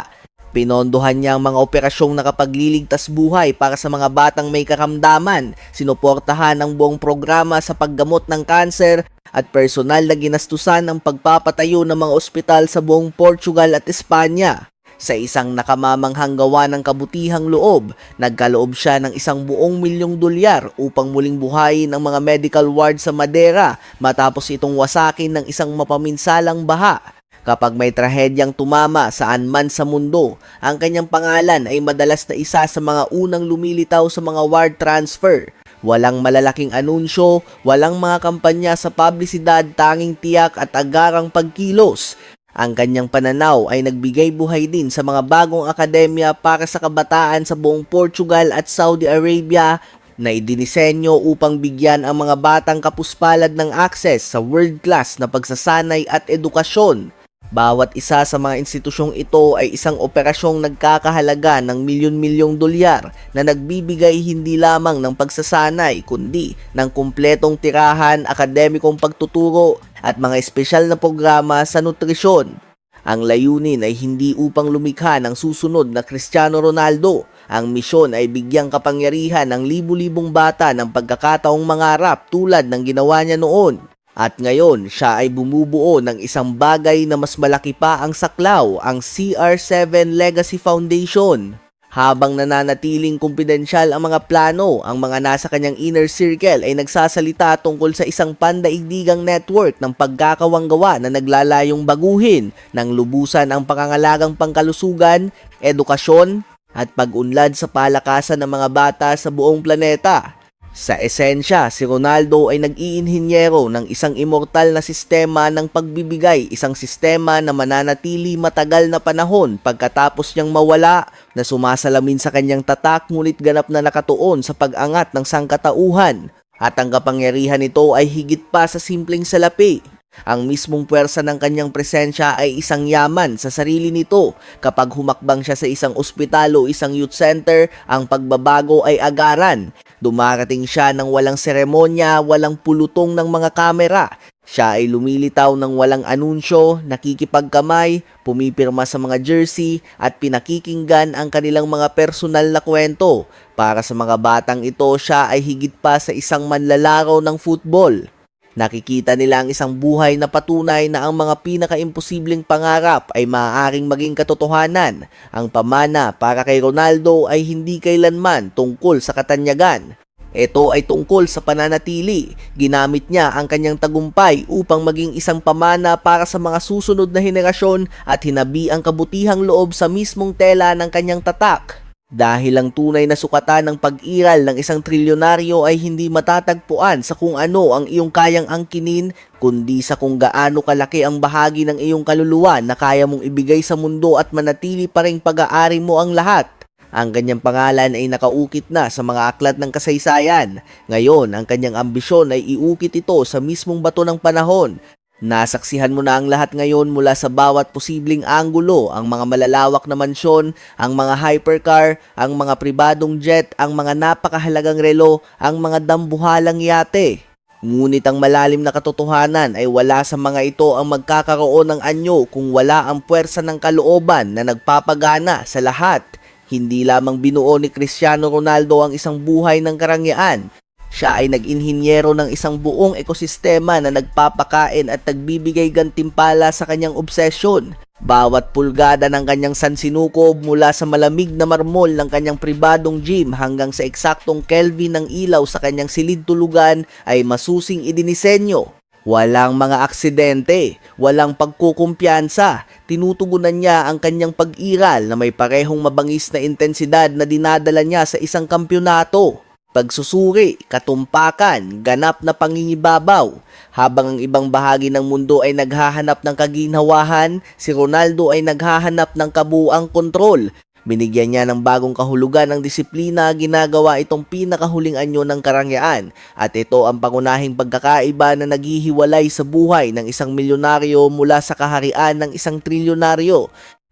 Pinondohan niya ang mga operasyong nakapagliligtas buhay para sa mga batang may karamdaman, sinuportahan ang buong programa sa paggamot ng kanser at personal na ginastusan ang pagpapatayo ng mga ospital sa buong Portugal at Espanya. Sa isang nakamamanghang gawa ng kabutihang loob, nagkaloob siya ng 1 milyong dolyar upang muling buhayin ang mga medical ward sa Madera matapos itong wasakin ng isang mapaminsalang baha. Kapag may trahedyang tumama saan man sa mundo, ang kanyang pangalan ay madalas na isa sa mga unang lumilitaw sa mga ward transfer. Walang malalaking anunsyo, walang mga kampanya sa publisidad, tanging tiyak at agarang pagkilos. Ang kanyang pananaw ay nagbigay buhay din sa mga bagong akademya para sa kabataan sa buong Portugal at Saudi Arabia na idinisenyo upang bigyan ang mga batang kapuspalad ng access sa world-class na pagsasanay at edukasyon. Bawat isa sa mga institusyong ito ay isang operasyong nagkakahalaga ng milyon-milyong dolyar na nagbibigay hindi lamang ng pagsasanay kundi ng kumpletong tirahan, akademikong pagtuturo at mga espesyal na programa sa nutrisyon. Ang layunin ay hindi upang lumikha ng susunod na Cristiano Ronaldo. Ang misyon ay bigyang kapangyarihan ng libu-libong bata ng pagkakataong mangarap tulad ng ginawa niya noon. At ngayon, siya ay bumubuo ng isang bagay na mas malaki pa ang saklaw, ang CR7 Legacy Foundation. Habang nananatiling kumpidensyal ang mga plano, ang mga nasa kanyang inner circle ay nagsasalita tungkol sa isang pandaigdigang network ng pagkakawanggawa na naglalayong baguhin ng lubusan ang pangangalagang pangkalusugan, edukasyon, at pag-unlad sa palakasan ng mga bata sa buong planeta. Sa esensya, si Ronaldo ay nag-iinhinyero ng isang immortal na sistema ng pagbibigay, isang sistema na mananatili matagal na panahon pagkatapos niyang mawala, na sumasalamin sa kanyang tatak ngunit ganap na nakatuon sa pag-angat ng sangkatauhan. At ang kapangyarihan nito ay higit pa sa simpleng salapi. Ang mismong puwersa ng kanyang presensya ay isang yaman sa sarili nito. Kapag humakbang siya sa isang ospital o isang youth center, ang pagbabago ay agaran. Dumarating siya ng walang seremonya, walang pulutong ng mga kamera. Siya ay lumilitaw ng walang anunsyo, nakikipagkamay, pumipirma sa mga jersey at pinakikinggan ang kanilang mga personal na kwento. Para sa mga batang ito, siya ay higit pa sa isang manlalaro ng football. Nakikita nila ang isang buhay na patunay na ang mga pinakaimposibleng pangarap ay maaaring maging katotohanan. Ang pamana para kay Ronaldo ay hindi kailanman tungkol sa katanyagan. Ito ay tungkol sa pananatili. Ginamit niya ang kanyang tagumpay upang maging isang pamana para sa mga susunod na henerasyon at hinabi ang kabutihang loob sa mismong tela ng kanyang tatak. Dahil ang tunay na sukatan ng pag-iral ng isang trilyonaryo ay hindi matatagpuan sa kung ano ang iyong kayang angkinin, kundi sa kung gaano kalaki ang bahagi ng iyong kaluluwa na kaya mong ibigay sa mundo at manatili pa ring pag-aari mo ang lahat. Ang kanyang pangalan ay nakaukit na sa mga aklat ng kasaysayan. Ngayon, ang kanyang ambisyon ay iukit ito sa mismong bato ng panahon. Nasaksihan mo na ang lahat ngayon mula sa bawat posibleng anggulo, ang mga malalawak na mansyon, ang mga hypercar, ang mga pribadong jet, ang mga napakahalagang relo, ang mga dambuhalang yate. Ngunit ang malalim na katotohanan ay wala sa mga ito ang magkakaroon ng anyo kung wala ang puwersa ng kalooban na nagpapagana sa lahat. Hindi lamang binuo ni Cristiano Ronaldo ang isang buhay ng karangyaan. Siya ay nag-inhinyero ng isang buong ekosistema na nagpapakain at nagbibigay gantimpala sa kanyang obsesyon. Bawat pulgada ng kanyang sansinukob mula sa malamig na marmol ng kanyang pribadong gym hanggang sa eksaktong Kelvin ng ilaw sa kanyang silid tulugan ay masusing idinisenyo. Walang mga aksidente, walang pagkukumpiyansa, tinutugunan niya ang kanyang pag-iral na may parehong mabangis na intensidad na dinadala niya sa isang kampyonato. Pagsusuri, katumpakan, ganap na pangingibabaw. Habang ang ibang bahagi ng mundo ay naghahanap ng kaginhawahan, si Ronaldo ay naghahanap ng kabuuang kontrol. Binigyan niya ng bagong kahulugan ng disiplina, ginagawa itong pinakahuling anyo ng karangyaan. At ito ang pangunahing pagkakaiba na naghihiwalay sa buhay ng isang milyonaryo mula sa kaharian ng isang trilyonaryo.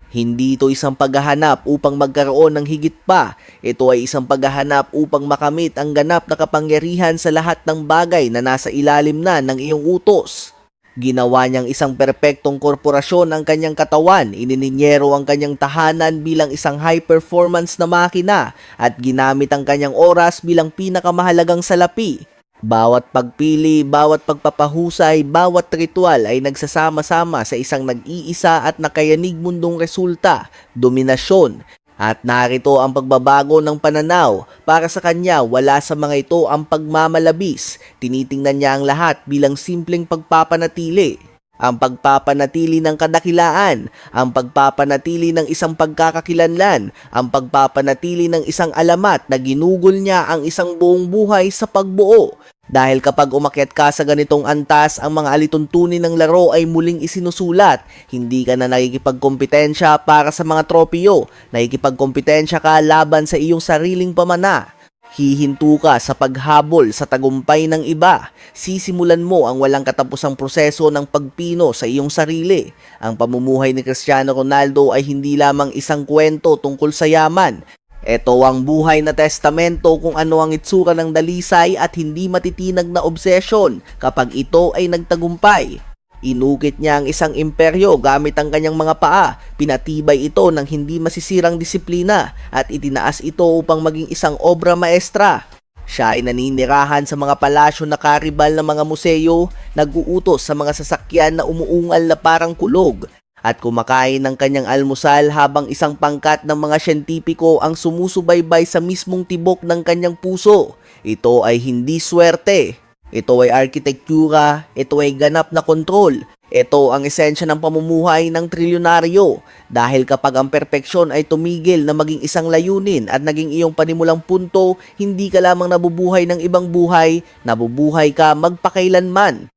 Hindi ito isang paghahanap upang magkaroon ng higit pa. Ito ay isang paghahanap upang makamit ang ganap na kapangyarihan sa lahat ng bagay na nasa ilalim na ng iyong utos. Ginawa niyang isang perpektong korporasyon ang kanyang katawan, inininyero ang kanyang tahanan bilang isang high-performance na makina at ginamit ang kanyang oras bilang pinakamahalagang salapi. Bawat pagpili, bawat pagpapahusay, bawat ritual ay nagsasama-sama sa isang nag-iisa at nakayanig mundong resulta, dominasyon. At narito ang pagbabago ng pananaw. Para sa kanya, wala sa mga ito ang pagmamalabis. Tinitingnan niya ang lahat bilang simpleng pagpapanatili. Ang pagpapanatili ng kadakilaan, ang pagpapanatili ng isang pagkakakilanlan, ang pagpapanatili ng isang alamat na ginugol niya ang isang buong buhay sa pagbuo. Dahil kapag umakyat ka sa ganitong antas, ang mga alituntunin ng laro ay muling isinusulat. Hindi ka na nakikipagkompetensya para sa mga tropeo, nakikipagkompetensya ka laban sa iyong sariling pamana. Hihinto ka sa paghabol sa tagumpay ng iba. Sisimulan mo ang walang katapusang proseso ng pagpino sa iyong sarili. Ang pamumuhay ni Cristiano Ronaldo ay hindi lamang isang kwento tungkol sa yaman. Ito ang buhay na testamento kung ano ang itsura ng dalisay at hindi matitinag na obsesyon kapag ito ay nagtagumpay. Inukit niya ang isang imperyo gamit ang kanyang mga paa, pinatibay ito ng hindi masisirang disiplina at itinaas ito upang maging isang obra maestra. Siya ay naninirahan sa mga palasyo na karibal ng mga museo, nag-uutos sa mga sasakyan na umuungal na parang kulog, at kumakain ng kanyang almusal habang isang pangkat ng mga siyentipiko ang sumusubaybay sa mismong tibok ng kanyang puso. Ito ay hindi swerte. Ito ay arkitektura, ito ay ganap na kontrol. Ito ang esensya ng pamumuhay ng trilyonaryo. Dahil kapag ang perpeksyon ay tumigil na maging isang layunin at naging iyong panimulang punto, hindi ka lamang nabubuhay ng ibang buhay, nabubuhay ka magpakailanman.